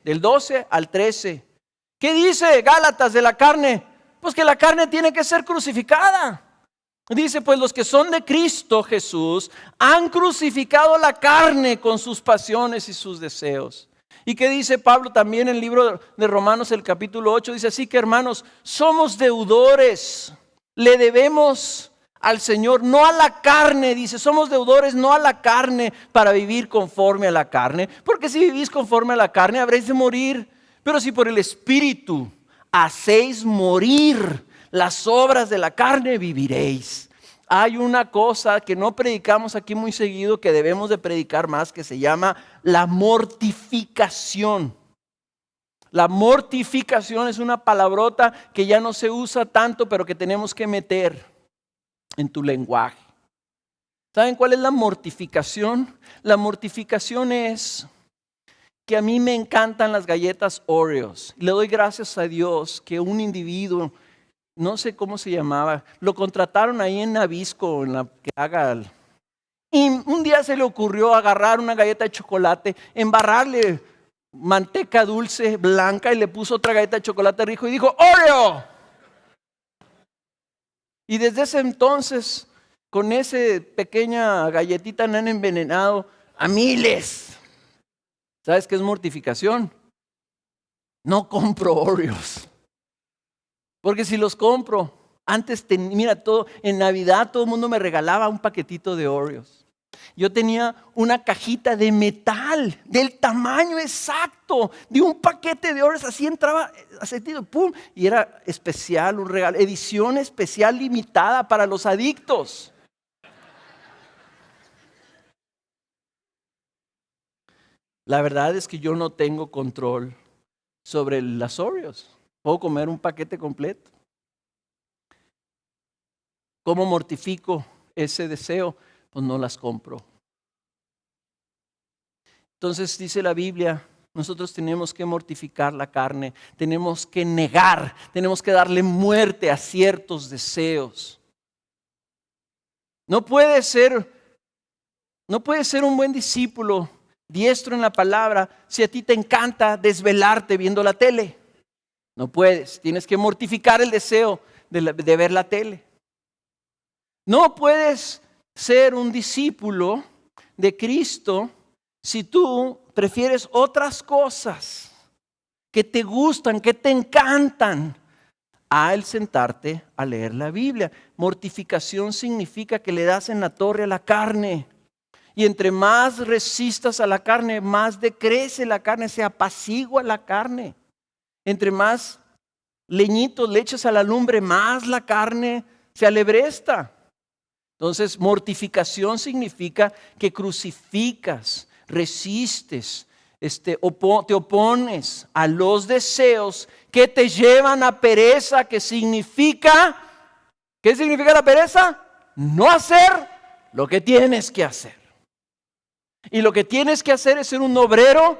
Del 12 al 13. ¿Qué dice Gálatas de la carne? Pues que la carne tiene que ser crucificada. Dice, pues los que son de Cristo Jesús han crucificado la carne con sus pasiones y sus deseos. ¿Y qué dice Pablo también en el libro de Romanos, el capítulo 8? Dice, así que hermanos, somos deudores, le debemos al Señor, no a la carne. Dice, somos deudores no a la carne para vivir conforme a la carne. Porque si vivís conforme a la carne habréis de morir. Pero si por el Espíritu hacéis morir las obras de la carne, viviréis. Hay una cosa que no predicamos aquí muy seguido, que debemos de predicar más, que se llama la mortificación. La mortificación es una palabrota que ya no se usa tanto, pero que tenemos que meter en tu lenguaje. ¿Saben cuál es la mortificación? La mortificación es que a mí me encantan las galletas Oreos. Le doy gracias a Dios que un individuo, no sé cómo se llamaba, lo contrataron ahí en Nabisco, en la que haga. Y un día se le ocurrió agarrar una galleta de chocolate, embarrarle manteca dulce blanca y le puso otra galleta de chocolate rico y dijo Oreo. Y desde ese entonces, con esa pequeña galletita han envenenado a miles. ¿Sabes qué es mortificación? No compro Oreos. Porque si los compro, antes, mira, todo, en Navidad todo el mundo me regalaba un paquetito de Oreos. Yo tenía una cajita de metal del tamaño exacto de un paquete de Oreos. Así entraba, sentido, pum, y era especial, un regalo, edición especial limitada para los adictos. La verdad es que yo no tengo control sobre las Oreos. Puedo comer un paquete completo. ¿Cómo mortifico ese deseo? Pues no las compro. Entonces dice la Biblia, nosotros tenemos que mortificar la carne, tenemos que negar, tenemos que darle muerte a ciertos deseos. No puede ser un buen discípulo diestro en la palabra si a ti te encanta desvelarte viendo la tele. No puedes, tienes que mortificar el deseo de ver la tele. No puedes ser un discípulo de Cristo si tú prefieres otras cosas que te gustan, que te encantan, al sentarte a leer la Biblia. Mortificación significa que le das en la torre a la carne. Y entre más resistas a la carne, más decrece la carne, se apacigua la carne. Entre más leñitos le echas a la lumbre, más la carne se alebresta. Entonces, mortificación significa que crucificas, resistes, te opones a los deseos que te llevan a pereza, que significa, ¿qué significa la pereza? No hacer lo que tienes que hacer. Y lo que tienes que hacer es ser un obrero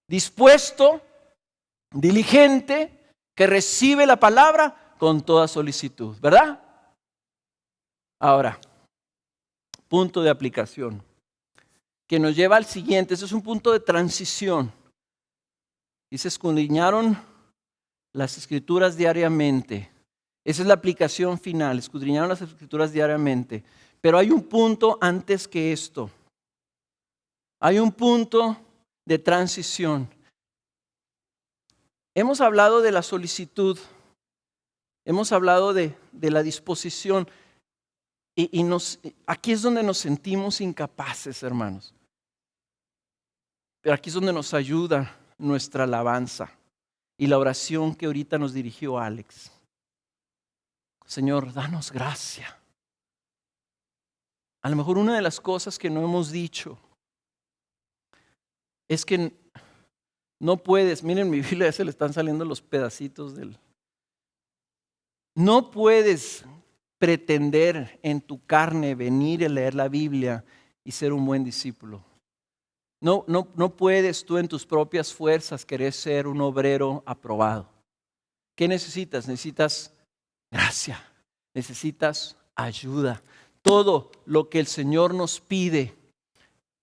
dispuesto, diligente, que recibe la palabra con toda solicitud, ¿verdad? Ahora, punto de aplicación, que nos lleva al siguiente. Ese es un punto de transición. Y se escudriñaron las escrituras diariamente. Esa es la aplicación final, escudriñaron las escrituras diariamente. Pero hay un punto antes que esto. Hay un punto de transición. Hemos hablado de la solicitud Hemos hablado de la disposición y aquí es donde nos sentimos incapaces, hermanos. Pero aquí es donde nos ayuda nuestra alabanza y la oración que ahorita nos dirigió Alex. Señor, danos gracia. A lo mejor una de las cosas que no hemos dicho es que no puedes, miren mi Biblia, ya se le están saliendo los pedacitos No puedes pretender en tu carne venir a leer la Biblia y ser un buen discípulo. No puedes tú en tus propias fuerzas querer ser un obrero aprobado. ¿Qué necesitas? Necesitas gracia, necesitas ayuda. Todo lo que el Señor nos pide,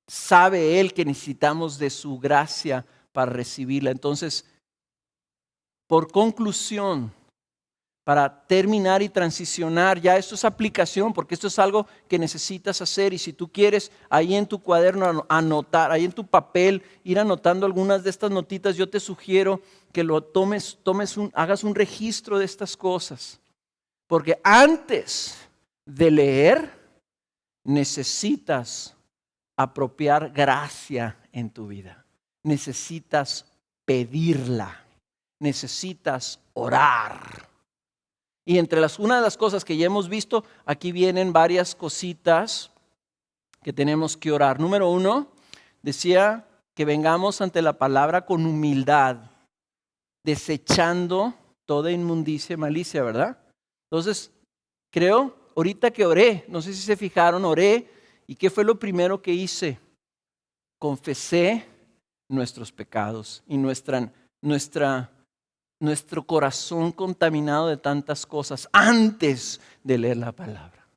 sabe Él que necesitamos de su gracia para recibirla. Entonces, por conclusión, para terminar y transicionar, ya esto es aplicación, porque esto es algo que necesitas hacer. Y si tú quieres ahí en tu cuaderno anotar, ahí en tu papel, ir anotando algunas de estas notitas, yo te sugiero que lo hagas un registro de estas cosas. Porque antes de leer, necesitas apropiar gracia en tu vida. Necesitas pedirla. Necesitas orar. Y una de las cosas que ya hemos visto, aquí vienen varias cositas que tenemos que orar. Número 1, decía que vengamos ante la palabra con humildad, desechando toda inmundicia y malicia, ¿verdad? Entonces, creo, ahorita que oré, no sé si se fijaron, oré, ¿y qué fue lo primero que hice? Confesé nuestros pecados y nuestro corazón contaminado de tantas cosas antes de leer la palabra.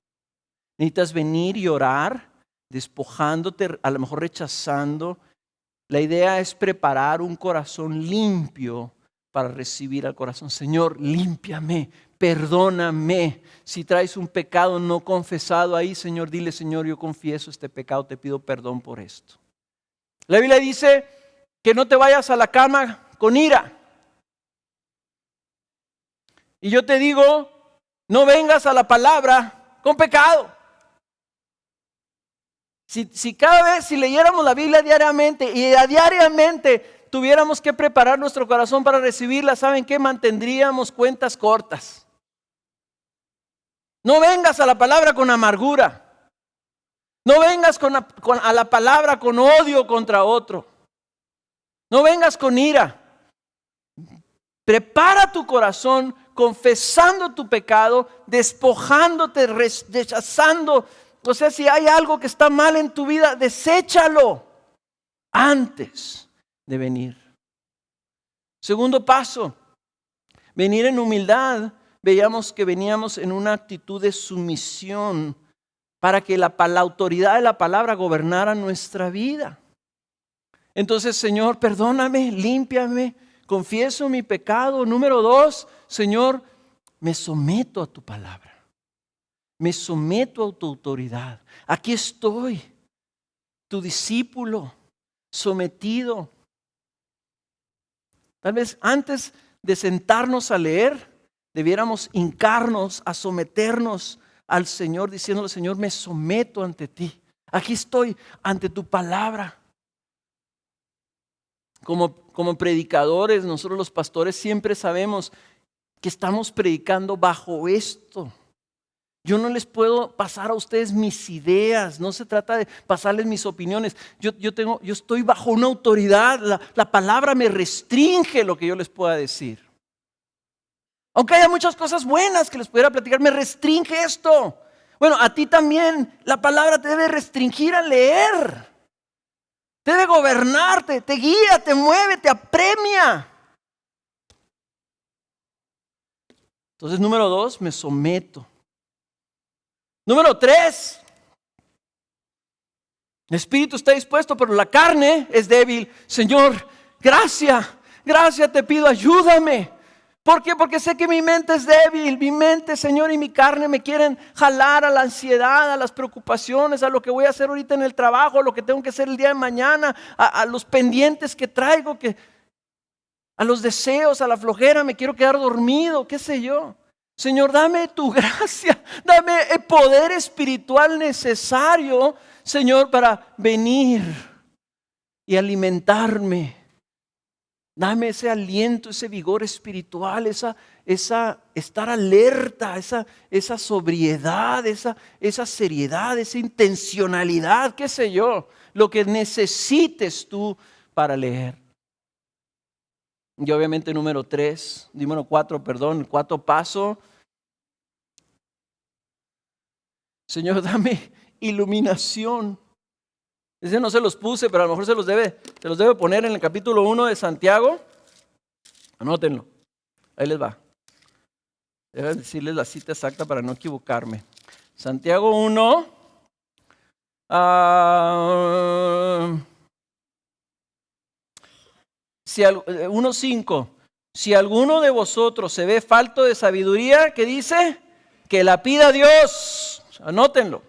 Necesitas venir y orar, despojándote, a lo mejor rechazando. La idea es preparar un corazón limpio para recibir al corazón. Señor, límpiame, perdóname. Si traes un pecado no confesado ahí, Señor, dile, Señor, yo confieso este pecado, te pido perdón por esto. La Biblia dice que no te vayas a la cama con ira. Y yo te digo, no vengas a la palabra con pecado. Si cada vez, si leyéramos la Biblia diariamente y diariamente tuviéramos que preparar nuestro corazón para recibirla, ¿saben qué? Mantendríamos cuentas cortas. No vengas a la palabra con amargura. No vengas a la palabra con odio contra otro. No vengas con ira. Prepara tu corazón confesando tu pecado, despojándote, rechazando. O sea, si hay algo que está mal en tu vida, deséchalo antes de venir. Segundo paso, venir en humildad. Veíamos que veníamos en una actitud de sumisión para que la autoridad de la palabra gobernara nuestra vida. Entonces, Señor, perdóname, límpiame. Confieso mi pecado. Número 2, Señor, me someto a tu palabra. Me someto a tu autoridad. Aquí estoy, tu discípulo, sometido. Tal vez antes de sentarnos a leer, debiéramos hincarnos a someternos al Señor, diciéndole, Señor, me someto ante ti. Aquí estoy ante tu palabra. Como predicadores, nosotros los pastores siempre sabemos que estamos predicando bajo esto. Yo no les puedo pasar a ustedes mis ideas, no se trata de pasarles mis opiniones. Yo estoy bajo una autoridad, la palabra me restringe lo que yo les pueda decir. Aunque haya muchas cosas buenas que les pudiera platicar, me restringe esto. Bueno, a ti también la palabra te debe restringir a leer. Debe gobernarte, te guía, te mueve, te apremia. Entonces, número 2, me someto. Número 3, el espíritu está dispuesto, pero la carne es débil. Señor, gracias te pido, ayúdame. ¿Por qué? Porque sé que mi mente es débil. Mi mente, Señor, y mi carne me quieren jalar a la ansiedad, a las preocupaciones, a lo que voy a hacer ahorita en el trabajo, a lo que tengo que hacer el día de mañana, a los pendientes que traigo, a los deseos, a la flojera, me quiero quedar dormido, qué sé yo. Señor, dame tu gracia, dame el poder espiritual necesario, Señor, para venir y alimentarme. Dame ese aliento, ese vigor espiritual, esa estar alerta, esa sobriedad, esa seriedad, esa intencionalidad, qué sé yo, lo que necesites tú para leer. Y obviamente número 4, el cuarto paso. Señor, dame iluminación. Ese no se los puse, pero a lo mejor se los debe poner en el capítulo 1 de Santiago. Anótenlo, ahí les va. Debo decirles la cita exacta para no equivocarme. Santiago 1, 1:5. Si alguno de vosotros se ve falto de sabiduría, ¿qué dice? Que la pida a Dios. Anótenlo.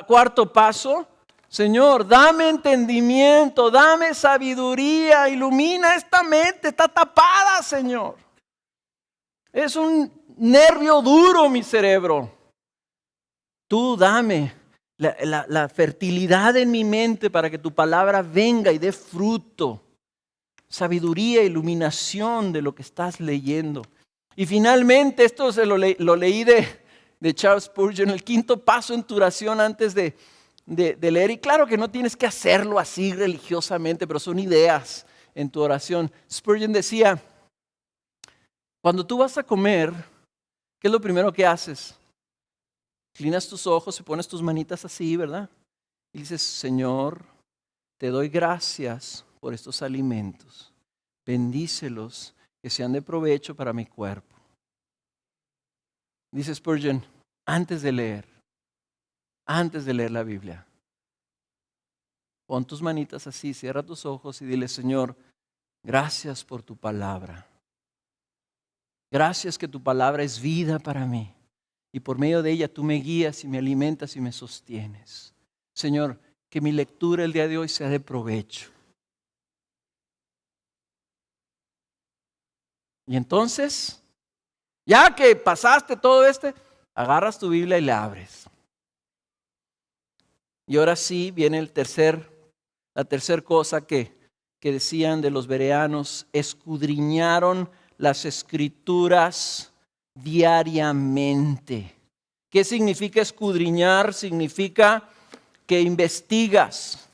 Cuarto paso. Señor, dame entendimiento, dame sabiduría, ilumina esta mente, está tapada, Señor. Es un nervio duro mi cerebro. Tú dame la fertilidad en mi mente para que tu palabra venga y dé fruto. Sabiduría, iluminación de lo que estás leyendo. Y finalmente, esto lo leí de Charles Spurgeon, el quinto paso en tu oración antes de leer. Y claro que no tienes que hacerlo así religiosamente, pero son ideas en tu oración. Spurgeon decía, cuando tú vas a comer, ¿qué es lo primero que haces? Inclinas tus ojos y pones tus manitas así, ¿verdad? Y dices, Señor, te doy gracias por estos alimentos. Bendícelos, que sean de provecho para mi cuerpo. Dice Spurgeon, antes de leer la Biblia, pon tus manitas así, cierra tus ojos y dile, Señor, gracias por tu palabra. Gracias que tu palabra es vida para mí. Y por medio de ella tú me guías y me alimentas y me sostienes. Señor, que mi lectura el día de hoy sea de provecho. Y entonces, ya que pasaste todo agarras tu Biblia y la abres. Y ahora sí viene la tercera cosa que decían de los bereanos: escudriñaron las Escrituras diariamente. ¿Qué significa escudriñar? Significa que investigas,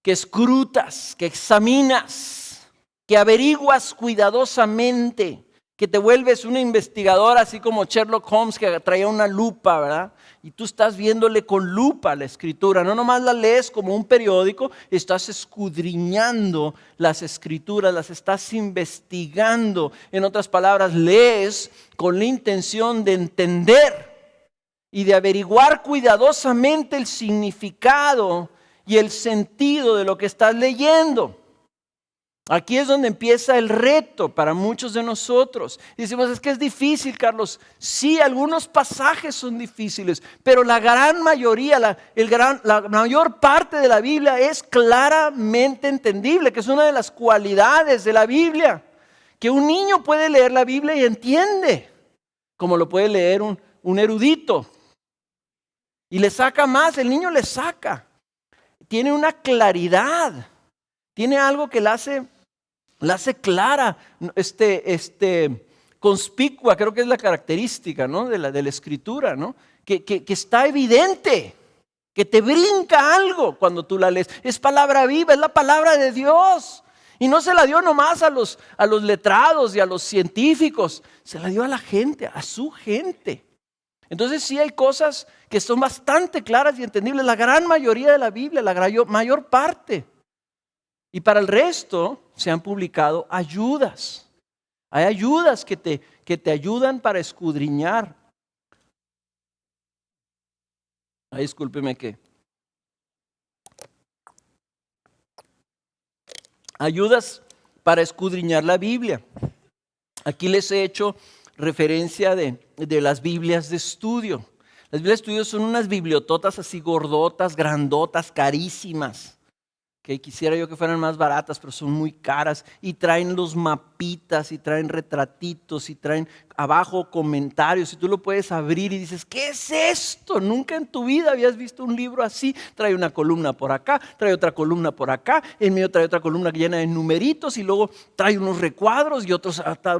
que escrutas, que examinas, que averiguas cuidadosamente, que te vuelves un investigador así como Sherlock Holmes, que traía una lupa, ¿verdad? Y tú estás viéndole con lupa la Escritura, no nomás la lees como un periódico, estás escudriñando las Escrituras, las estás investigando. En otras palabras, lees con la intención de entender y de averiguar cuidadosamente el significado y el sentido de lo que estás leyendo. Aquí es donde empieza el reto para muchos de nosotros. Y decimos, es que es difícil, Carlos. Sí, algunos pasajes son difíciles, pero la gran mayoría, la mayor parte de la Biblia es claramente entendible, que es una de las cualidades de la Biblia. Que un niño puede leer la Biblia y entiende, como lo puede leer un erudito. Y le saca más, el niño le saca. Tiene una claridad, tiene algo que la hace clara, conspicua, creo que es la característica, ¿no? de la Escritura, ¿no? Que está evidente, que te brinca algo cuando tú la lees. Es palabra viva, es la palabra de Dios. Y no se la dio nomás a los letrados y a los científicos, se la dio a la gente, a su gente. Entonces sí hay cosas que son bastante claras y entendibles, la gran mayoría de la Biblia, la mayor parte. Y para el resto se han publicado ayudas. Hay ayudas que te ayudan para escudriñar. Ay, discúlpeme que. Ayudas para escudriñar la Biblia. Aquí les he hecho referencia de las Biblias de estudio. Las Biblias de estudio son unas bibliototas así gordotas, grandotas, carísimas, que quisiera yo que fueran más baratas, pero son muy caras, y traen los mapitas, y traen retratitos, y traen abajo comentarios, y tú lo puedes abrir y dices, ¿qué es esto? Nunca en tu vida habías visto un libro así. Trae una columna por acá, trae otra columna por acá, en medio trae otra columna llena de numeritos, y luego trae unos recuadros y otros, acá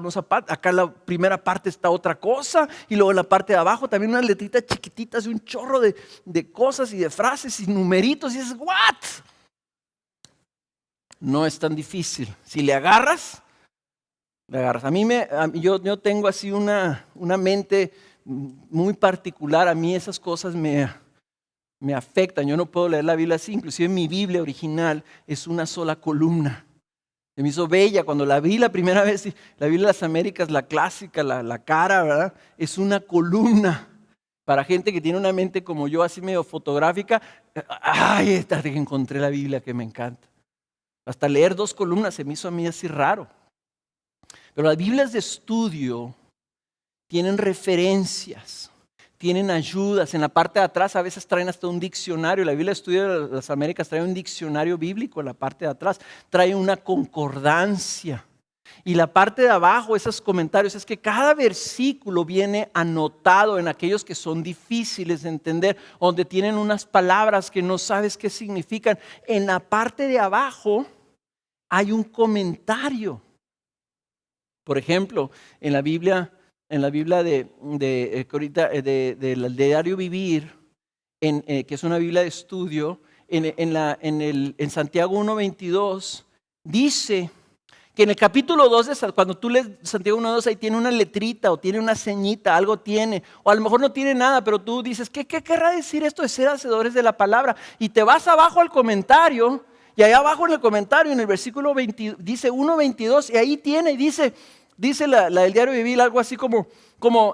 en la primera parte está otra cosa, y luego en la parte de abajo también unas letritas chiquititas y un chorro de cosas y de frases y numeritos, y dices, ¿what? No es tan difícil. Si le agarras, le agarras. Yo tengo así una mente muy particular. A mí esas cosas me afectan. Yo no puedo leer la Biblia así. Inclusive mi Biblia original es una sola columna. Se me hizo bella cuando la vi la primera vez. La Biblia de las Américas, la clásica, la cara, ¿verdad? Es una columna. Para gente que tiene una mente como yo, así medio fotográfica. Ay, esta que encontré la Biblia que me encanta. Hasta leer 2 columnas se me hizo a mí así raro. Pero las Biblias de estudio tienen referencias, tienen ayudas. En la parte de atrás a veces traen hasta un diccionario. La Biblia de estudio de las Américas trae un diccionario bíblico en la parte de atrás. Trae una concordancia. Y la parte de abajo, esos comentarios, es que cada versículo viene anotado en aquellos que son difíciles de entender, donde tienen unas palabras que no sabes qué significan. En la parte de abajo hay un comentario. Por ejemplo, en la Biblia del Diario Vivir, que es una Biblia de estudio, en Santiago 1:22, dice que en el capítulo 2, cuando tú lees Santiago 1:2, ahí tiene una letrita o tiene una ceñita, algo tiene, o a lo mejor no tiene nada, pero tú dices, ¿qué querrá decir esto de ser hacedores de la palabra? Y te vas abajo al comentario. Y allá abajo en el comentario, en el versículo 20, dice 1:22, y ahí dice la del Diario Vivir algo así como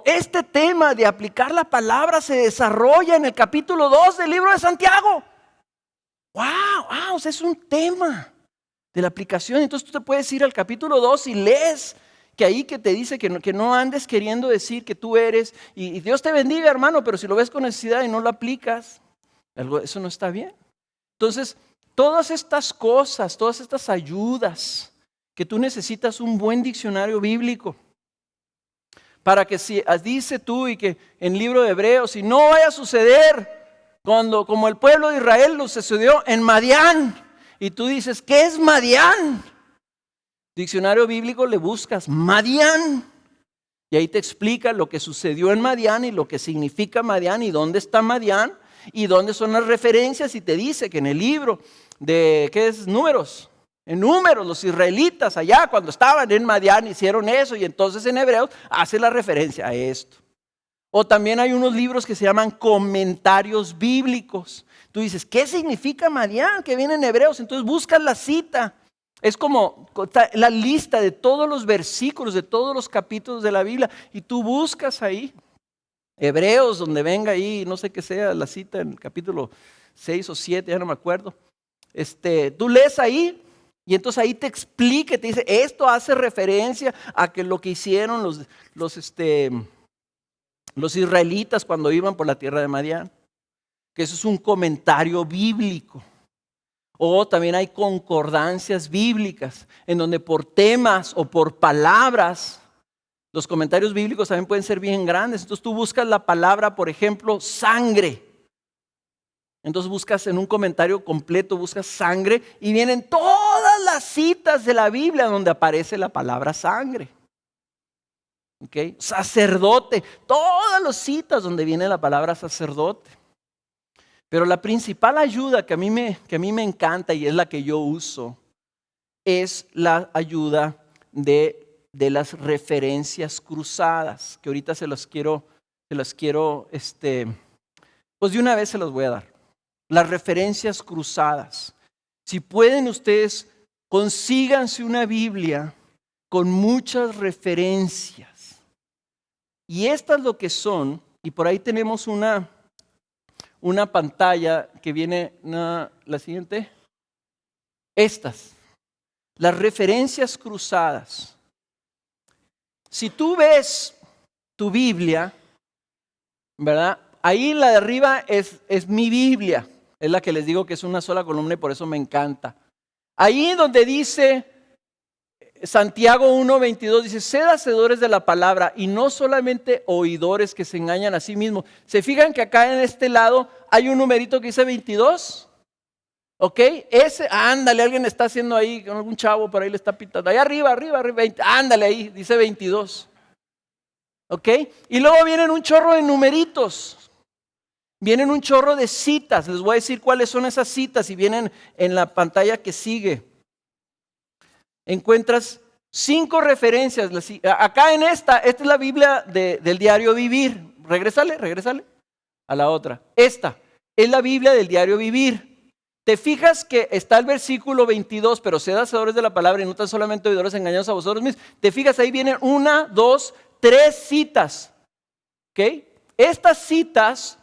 este tema de aplicar la palabra se desarrolla en el capítulo 2 del libro de Santiago. ¡Wow! O sea, es un tema de la aplicación. Entonces tú te puedes ir al capítulo 2 y lees que ahí que te dice que no andes queriendo decir que tú eres, y Dios te bendiga, hermano, pero si lo ves con necesidad y no lo aplicas, eso no está bien. Entonces, todas estas cosas, todas estas ayudas, que tú necesitas un buen diccionario bíblico, para que si dice tú y que en el libro de Hebreos, si no vaya a suceder como el pueblo de Israel lo sucedió en Madián, y tú dices, ¿qué es Madián? Diccionario bíblico, le buscas Madián, y ahí te explica lo que sucedió en Madián y lo que significa Madián y dónde está Madián y dónde son las referencias, y te dice que en el libro de, ¿qué es? Números. En Números, los israelitas allá cuando estaban en Madián hicieron eso, y entonces en Hebreos hace la referencia a esto. O también hay unos libros que se llaman comentarios bíblicos. Tú dices, ¿qué significa Madián? Que viene en Hebreos. Entonces buscas la cita. Es como la lista de todos los versículos, de todos los capítulos de la Biblia, y tú buscas ahí Hebreos, donde venga ahí, no sé qué sea la cita, en el capítulo 6 o 7, ya no me acuerdo. Tú lees ahí, y entonces ahí te explica, te dice, esto hace referencia a que lo que hicieron los israelitas cuando iban por la tierra de Madián, que eso es un comentario bíblico. O también hay concordancias bíblicas, en donde por temas o por palabras, los comentarios bíblicos también pueden ser bien grandes. Entonces tú buscas la palabra, por ejemplo, sangre. Entonces buscas en un comentario completo, buscas sangre, y vienen todas las citas de la Biblia donde aparece la palabra sangre. ¿Okay? Sacerdote, todas las citas donde viene la palabra sacerdote. Pero la principal ayuda que a mí me encanta, y es la que yo uso, es la ayuda de las referencias cruzadas, que ahorita se las quiero, pues de una vez se las voy a dar. Las referencias cruzadas. Si pueden ustedes, consíganse una Biblia con muchas referencias. Y estas lo que son, y por ahí tenemos una pantalla que viene, la siguiente. Estas, las referencias cruzadas. Si tú ves tu Biblia, ¿verdad? Ahí la de arriba es mi Biblia. Es la que les digo que es una sola columna y por eso me encanta. Ahí donde dice Santiago 1:22, dice, sed hacedores de la palabra y no solamente oidores que se engañan a sí mismos. ¿Se fijan que acá en este lado hay un numerito que dice 22? ¿Ok? Ese, ándale, alguien está haciendo ahí, algún chavo por ahí le está pintando. Ahí arriba, 20, ándale ahí, dice 22. ¿Ok? Y luego vienen un chorro de numeritos. Vienen un chorro de citas. Les voy a decir cuáles son esas citas y vienen en la pantalla que sigue. Encuentras 5 referencias. Acá en esta es la Biblia del diario vivir. Regrésale a la otra. Esta es la Biblia del diario vivir. Te fijas que está el versículo 22, pero sed hacedores de la palabra y no tan solamente oidores engañados a vosotros mismos. Te fijas, ahí vienen 1, 2, 3 citas. ¿Ok? Estas citas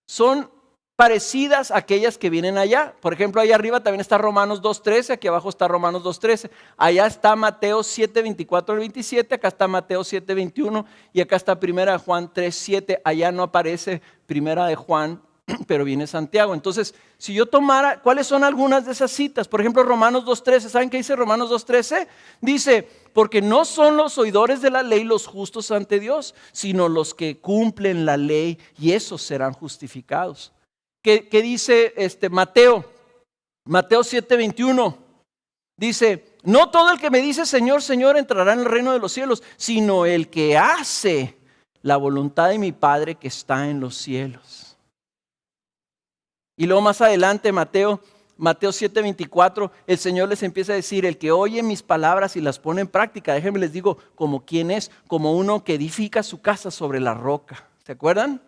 son parecidas a aquellas que vienen allá. Por ejemplo, allá arriba también está Romanos 2:13, aquí abajo está Romanos 2:13. Allá está Mateo 7:24 al 27, acá está Mateo 7:21 y acá está Primera de Juan 3:7. Allá no aparece Primera de Juan, pero viene Santiago. Entonces, si yo tomara, ¿cuáles son algunas de esas citas? Por ejemplo, Romanos 2:13. ¿Saben qué dice Romanos 2:13? Dice, porque no son los oidores de la ley los justos ante Dios, sino los que cumplen la ley, y esos serán justificados. ¿Qué dice Mateo? Mateo 7:21. Dice, no todo el que me dice Señor, Señor entrará en el reino de los cielos, sino el que hace la voluntad de mi Padre que está en los cielos. Y luego más adelante, Mateo 7:24, el Señor les empieza a decir, el que oye mis palabras y las pone en práctica, déjenme les digo, como quién es, como uno que edifica su casa sobre la roca. ¿Se acuerdan?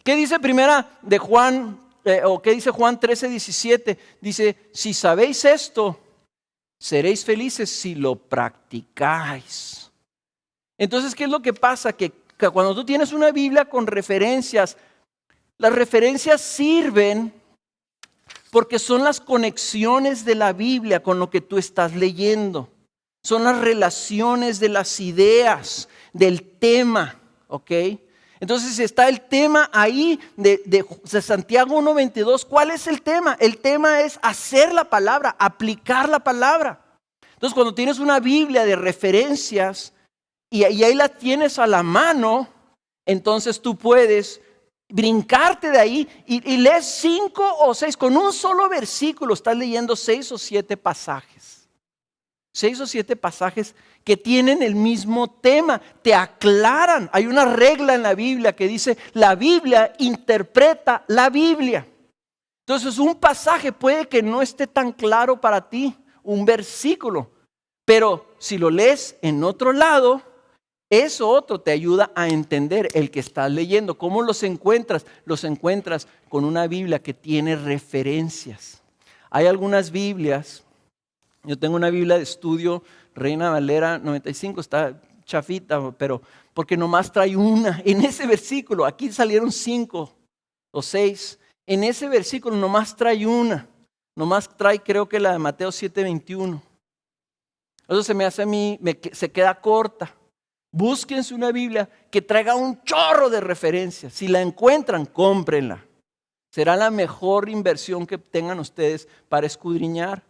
¿Qué dice Primera de Juan, o qué dice Juan 13:17? Dice, si sabéis esto, seréis felices si lo practicáis. Entonces, ¿qué es lo que pasa? Que cuando tú tienes una Biblia con referencias, las referencias sirven porque son las conexiones de la Biblia con lo que tú estás leyendo. Son las relaciones de las ideas, del tema, ¿ok? Entonces está el tema ahí de Santiago 1:22. ¿Cuál es el tema? El tema es hacer la palabra, aplicar la palabra. Entonces cuando tienes una Biblia de referencias y ahí la tienes a la mano, entonces tú puedes brincarte de ahí y lees 5 o 6, con un solo versículo estás leyendo 6 o 7 pasajes. 6 o 7 pasajes que tienen el mismo tema, te aclaran. Hay una regla en la Biblia que dice, la Biblia interpreta la Biblia. Entonces un pasaje puede que no esté tan claro para ti, un versículo, pero si lo lees en otro lado, eso otro te ayuda a entender el que estás leyendo. ¿Cómo los encuentras? Los encuentras con una Biblia que tiene referencias. Hay algunas Biblias, yo tengo una Biblia de estudio, Reina Valera 95, está chafita, pero porque nomás trae una. En ese versículo, aquí salieron 5 o 6. En ese versículo nomás trae una. Nomás trae, creo que la de Mateo 7:21. Eso se me hace a mí, se queda corta. Búsquense una Biblia que traiga un chorro de referencias. Si la encuentran, cómprenla. Será la mejor inversión que tengan ustedes para escudriñar.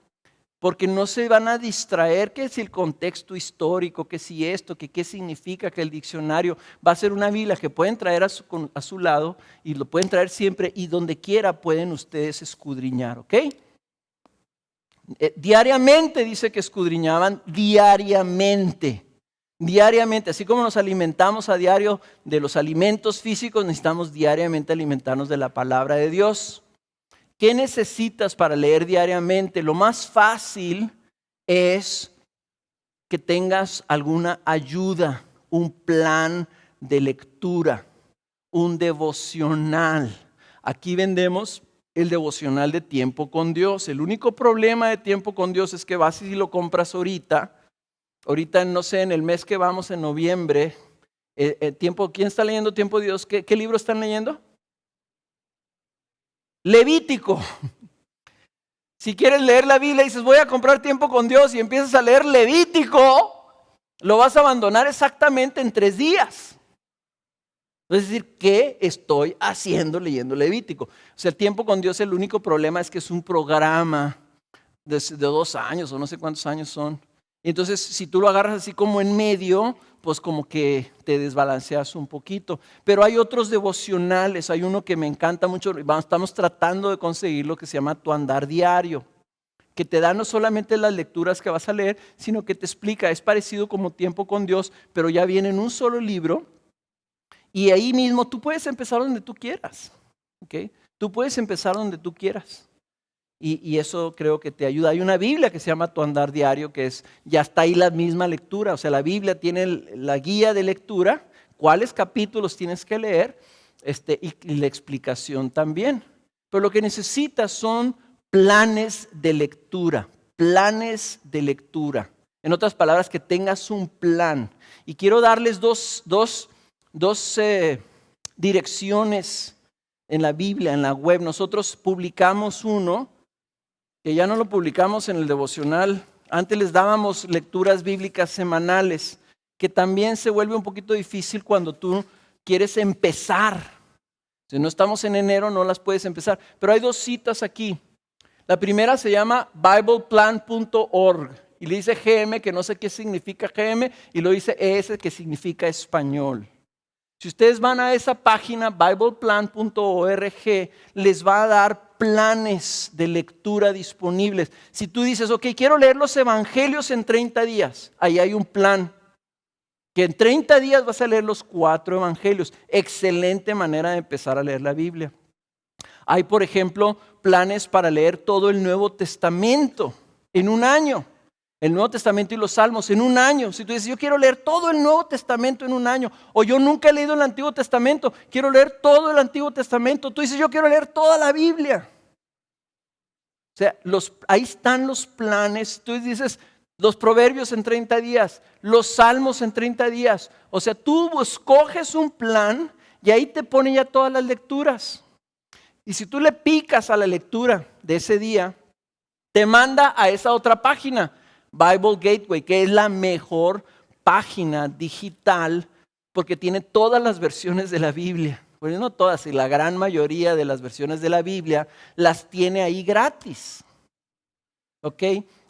Porque no se van a distraer que si el contexto histórico, que si esto, que qué significa, que el diccionario. Va a ser una Biblia que pueden traer a su lado y lo pueden traer siempre y donde quiera pueden ustedes escudriñar, ¿ok? Diariamente dice que escudriñaban diariamente. Diariamente, así como nos alimentamos a diario de los alimentos físicos, necesitamos diariamente alimentarnos de la palabra de Dios. ¿Qué necesitas para leer diariamente? Lo más fácil es que tengas alguna ayuda, un plan de lectura, un devocional. Aquí vendemos el devocional de tiempo con Dios. El único problema de tiempo con Dios es que vas y lo compras ahorita, no sé, en el mes que vamos, en noviembre, ¿quién está leyendo Tiempo de Dios? ¿Qué libro están leyendo? Levítico. Si quieres leer la Biblia y dices voy a comprar Tiempo con Dios y empiezas a leer Levítico, lo vas a abandonar exactamente en 3 días. Es decir, ¿qué estoy haciendo leyendo Levítico? O sea, el Tiempo con Dios, el único problema es que es un programa de 2 años o no sé cuántos años son. Entonces, si tú lo agarras así como en medio, pues como que te desbalanceas un poquito. Pero hay otros devocionales, hay uno que me encanta mucho, estamos tratando de conseguir lo que se llama Tu Andar Diario, que te da no solamente las lecturas que vas a leer, sino que te explica, es parecido como Tiempo con Dios, pero ya viene en un solo libro. Y ahí mismo tú puedes empezar donde tú quieras, ¿ok? Tú puedes empezar donde tú quieras. Y eso creo que te ayuda. Hay una Biblia que se llama Tu Andar Diario, que ya está ahí la misma lectura. O sea, la Biblia tiene la guía de lectura, cuáles capítulos tienes que leer, y la explicación también. Pero lo que necesitas son planes de lectura, planes de lectura. En otras palabras, que tengas un plan. Y quiero darles dos direcciones en la Biblia, en la web. Nosotros publicamos uno, que ya no lo publicamos en el devocional. Antes les dábamos lecturas bíblicas semanales, que también se vuelve un poquito difícil cuando tú quieres empezar. Si no estamos en enero, no las puedes empezar. Pero hay 2 citas aquí. La primera se llama bibleplan.org y le dice GM, que no sé qué significa GM, y lo dice ES, que significa español. Si ustedes van a esa página, bibleplan.org, les va a dar planes de lectura disponibles. Si tú dices, ok, quiero leer los evangelios en 30 días, ahí hay un plan. Que en 30 días vas a leer los 4 evangelios. Excelente manera de empezar a leer la Biblia. Hay, por ejemplo, planes para leer todo el Nuevo Testamento en un año. El Nuevo Testamento y los Salmos en un año. Si tú dices, yo quiero leer todo el Nuevo Testamento en un año, o yo nunca he leído el Antiguo Testamento, quiero leer todo el Antiguo Testamento. Tú dices, yo quiero leer toda la Biblia. O sea, ahí están los planes. Tú dices, los Proverbios en 30 días, los Salmos en 30 días. O sea, tú escoges un plan y ahí te pone ya todas las lecturas. Y si tú le picas a la lectura de ese día, te manda a esa otra página, Bible Gateway, que es la mejor página digital porque tiene todas las versiones de la Biblia. Bueno, no todas, y la gran mayoría de las versiones de la Biblia las tiene ahí gratis. ¿Ok?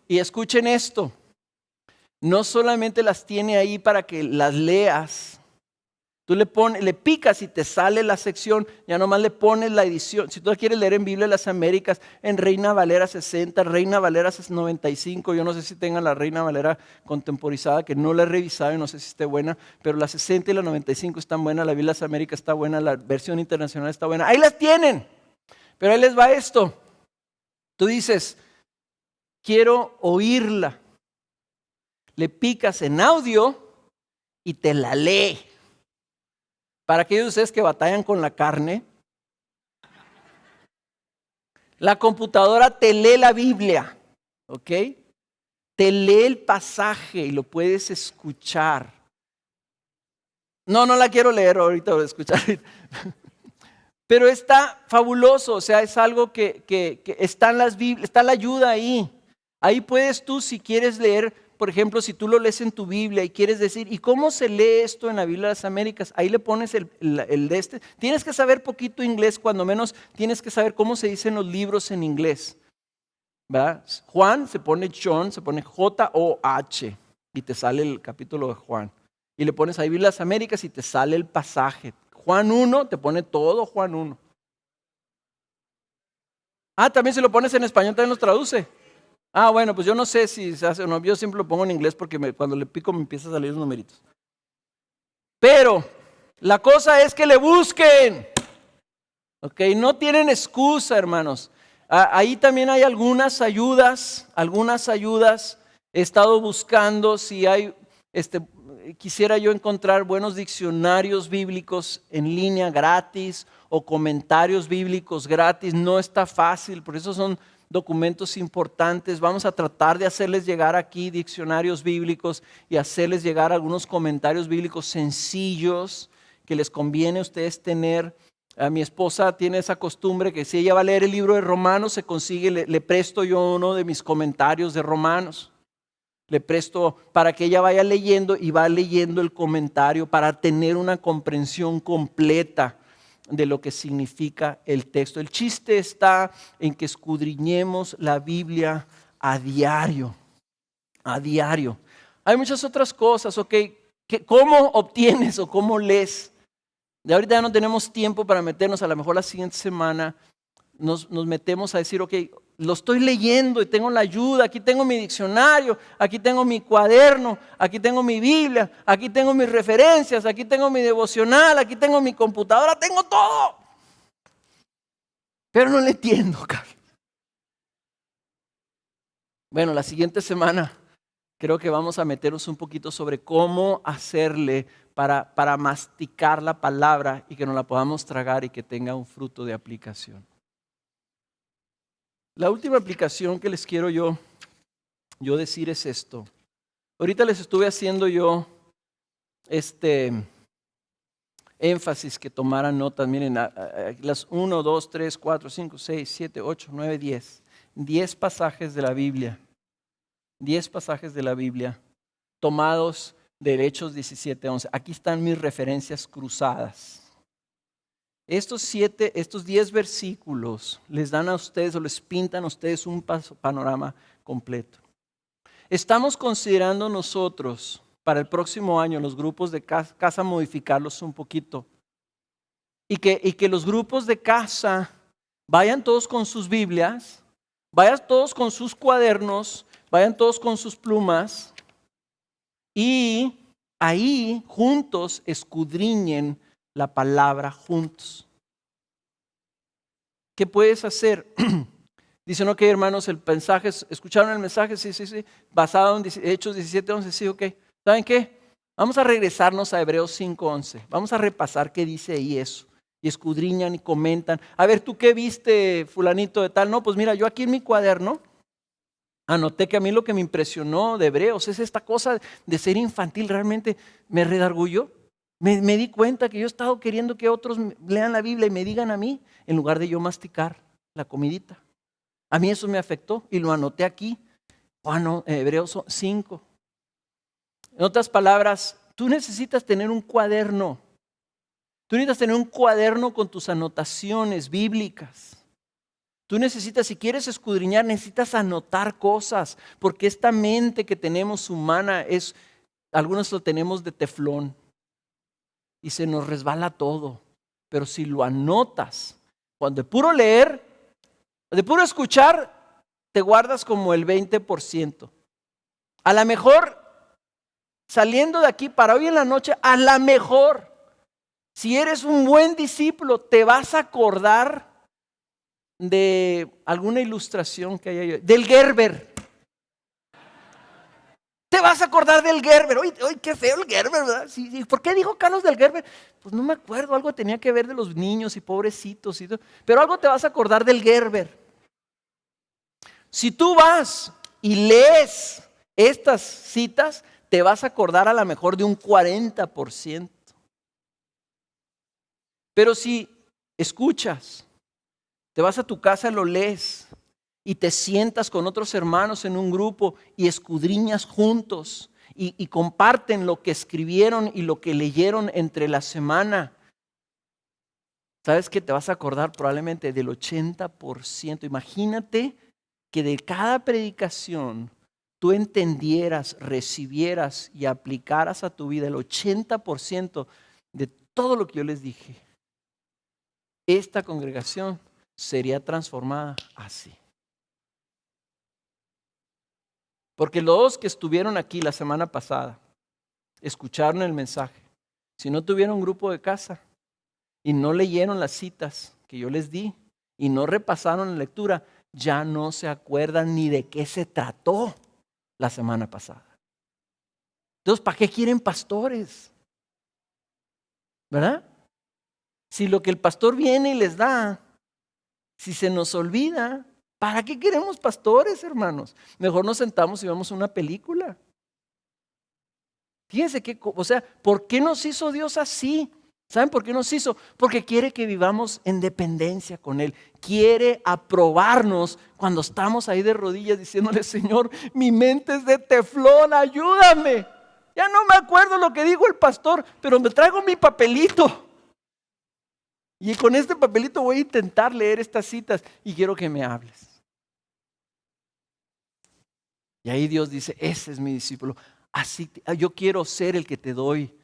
Y escuchen esto, no solamente las tiene ahí para que las leas. Tú le picas y te sale la sección, ya nomás le pones la edición. Si tú quieres leer en Biblia de las Américas, en Reina Valera 60, Reina Valera 95, yo no sé si tengan la Reina Valera contemporizada, que no la he revisado y no sé si esté buena, pero la 60 y la 95 están buenas, la Biblia de las Américas está buena, la versión internacional está buena. Ahí las tienen, pero ahí les va esto. Tú dices, quiero oírla. Le picas en audio y te la lee. Para aquellos de ustedes que batallan con la carne, la computadora te lee la Biblia, ¿ok? Te lee el pasaje y lo puedes escuchar. No la quiero leer ahorita, voy a escuchar. Pero está fabuloso, o sea, es algo que está en las Biblias, está la ayuda ahí. Ahí puedes tú, si quieres leer, por ejemplo, si tú lo lees en tu Biblia y quieres decir, ¿y cómo se lee esto en la Biblia de las Américas? Ahí le pones el de este. Tienes que saber poquito inglés, cuando menos tienes que saber cómo se dicen los libros en inglés. ¿Verdad? Juan se pone John, se pone J-O-H y te sale el capítulo de Juan. Y le pones ahí Biblia de las Américas y te sale el pasaje. Juan 1, te pone todo Juan 1. También si lo pones en español también los traduce. Bueno, pues yo no sé si se hace o no. Yo siempre lo pongo en inglés porque cuando le pico me empiezan a salir los numeritos. Pero la cosa es que le busquen. Ok, no tienen excusa, hermanos. Ahí también hay algunas ayudas. He estado buscando si hay, quisiera yo encontrar buenos diccionarios bíblicos en línea gratis o comentarios bíblicos gratis. No está fácil, por eso son documentos importantes. Vamos a tratar de hacerles llegar aquí diccionarios bíblicos y hacerles llegar algunos comentarios bíblicos sencillos que les conviene a ustedes tener. Mi esposa tiene esa costumbre que si ella va a leer el libro de Romanos, se consigue, le presto yo uno de mis comentarios de Romanos. Le presto para que ella vaya leyendo y va leyendo el comentario para tener una comprensión completa de lo que significa el texto. El chiste está en que escudriñemos la Biblia a diario. A diario. Hay muchas otras cosas, ¿ok? ¿Cómo obtienes o cómo lees? De ahorita ya no tenemos tiempo para meternos, a lo mejor la siguiente semana nos metemos a decir, ok, lo estoy leyendo y tengo la ayuda, aquí tengo mi diccionario, aquí tengo mi cuaderno, aquí tengo mi Biblia, aquí tengo mis referencias, aquí tengo mi devocional, aquí tengo mi computadora, tengo todo. Pero no le entiendo, Carlos. Bueno, la siguiente semana creo que vamos a meternos un poquito sobre cómo hacerle para masticar la palabra y que nos la podamos tragar y que tenga un fruto de aplicación. La última aplicación que les quiero yo decir es esto. Ahorita les estuve haciendo yo énfasis que tomaran notas. Miren, las 1, 2, 3, 4, 5, 6, 7, 8, 9, 10. 10 pasajes de la Biblia. 10 pasajes de la Biblia tomados de Hechos 17, 11. Aquí están mis referencias cruzadas. Estos 10 versículos les dan a ustedes o les pintan a ustedes un panorama completo. Estamos considerando nosotros para el próximo año los grupos de casa modificarlos un poquito y que los grupos de casa vayan todos con sus Biblias, vayan todos con sus cuadernos, vayan todos con sus plumas y ahí juntos escudriñen la palabra juntos. ¿Qué puedes hacer? Dicen, ok, hermanos, el mensaje, ¿escucharon el mensaje? Sí. Basado en Hechos 17:11, sí, ok. ¿Saben qué? Vamos a regresarnos a Hebreos 5:11. Vamos a repasar qué dice ahí eso. Y escudriñan y comentan. A ver, ¿tú qué viste, fulanito de tal? No, pues mira, yo aquí en mi cuaderno anoté que a mí lo que me impresionó de Hebreos es esta cosa de ser infantil. Realmente me redarguyó. Me di cuenta que yo he estado queriendo que otros lean la Biblia y me digan a mí, en lugar de yo masticar la comidita. A mí eso me afectó y lo anoté aquí. Hebreos 5. En otras palabras, tú necesitas tener un cuaderno. Tú necesitas tener un cuaderno con tus anotaciones bíblicas. Tú necesitas, si quieres escudriñar, necesitas anotar cosas, porque esta mente que tenemos humana algunos lo tenemos de teflón. Y se nos resbala todo. Pero si lo anotas, cuando de puro leer, de puro escuchar, te guardas como el 20%. A lo mejor, saliendo de aquí para hoy en la noche, a lo mejor, si eres un buen discípulo, te vas a acordar de alguna ilustración que haya yo. Del Gerber. Te vas a acordar del Gerber. Oye, qué feo el Gerber, ¿verdad? Sí. ¿Por qué dijo Carlos del Gerber? Pues no me acuerdo, algo tenía que ver de los niños y pobrecitos y todo. Pero algo te vas a acordar del Gerber. Si tú vas y lees estas citas, te vas a acordar a lo mejor de un 40%. Pero si escuchas, te vas a tu casa, lo lees y te sientas con otros hermanos en un grupo y escudriñas juntos y comparten lo que escribieron y lo que leyeron entre la semana. ¿Sabes qué? Te vas a acordar probablemente del 80%. Imagínate que de cada predicación tú entendieras, recibieras y aplicaras a tu vida el 80% de todo lo que yo les dije. Esta congregación sería transformada así. Porque los que estuvieron aquí la semana pasada, escucharon el mensaje. Si no tuvieron grupo de casa y no leyeron las citas que yo les di y no repasaron la lectura, ya no se acuerdan ni de qué se trató la semana pasada. Entonces, ¿para qué quieren pastores? ¿Verdad? Si lo que el pastor viene y les da, si se nos olvida, ¿para qué queremos pastores, hermanos? Mejor nos sentamos y vemos una película. Fíjense ¿por qué nos hizo Dios así? ¿Saben por qué nos hizo? Porque quiere que vivamos en dependencia con Él. Quiere aprobarnos cuando estamos ahí de rodillas diciéndole, Señor, mi mente es de teflón, ayúdame. Ya no me acuerdo lo que dijo el pastor, pero me traigo mi papelito. Y con este papelito voy a intentar leer estas citas y quiero que me hables. Y ahí Dios dice, ese es mi discípulo. Así, yo quiero ser el que te doy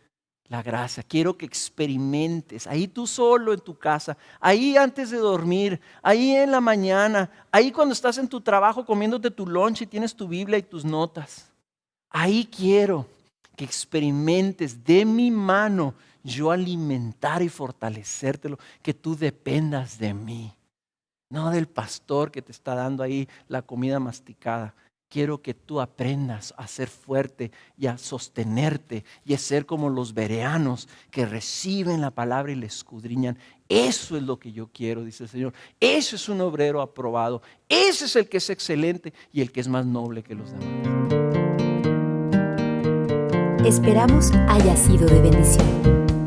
la gracia. Quiero que experimentes, ahí tú solo en tu casa, ahí antes de dormir, ahí en la mañana, ahí cuando estás en tu trabajo comiéndote tu lunch y tienes tu Biblia y tus notas. Ahí quiero que experimentes de mi mano yo alimentar y fortalecértelo, que tú dependas de mí, no del pastor que te está dando ahí la comida masticada. Quiero que tú aprendas a ser fuerte y a sostenerte y a ser como los bereanos que reciben la palabra y la escudriñan. Eso es lo que yo quiero, dice el Señor. Ese es un obrero aprobado. Ese es el que es excelente y el que es más noble que los demás. Esperamos haya sido de bendición.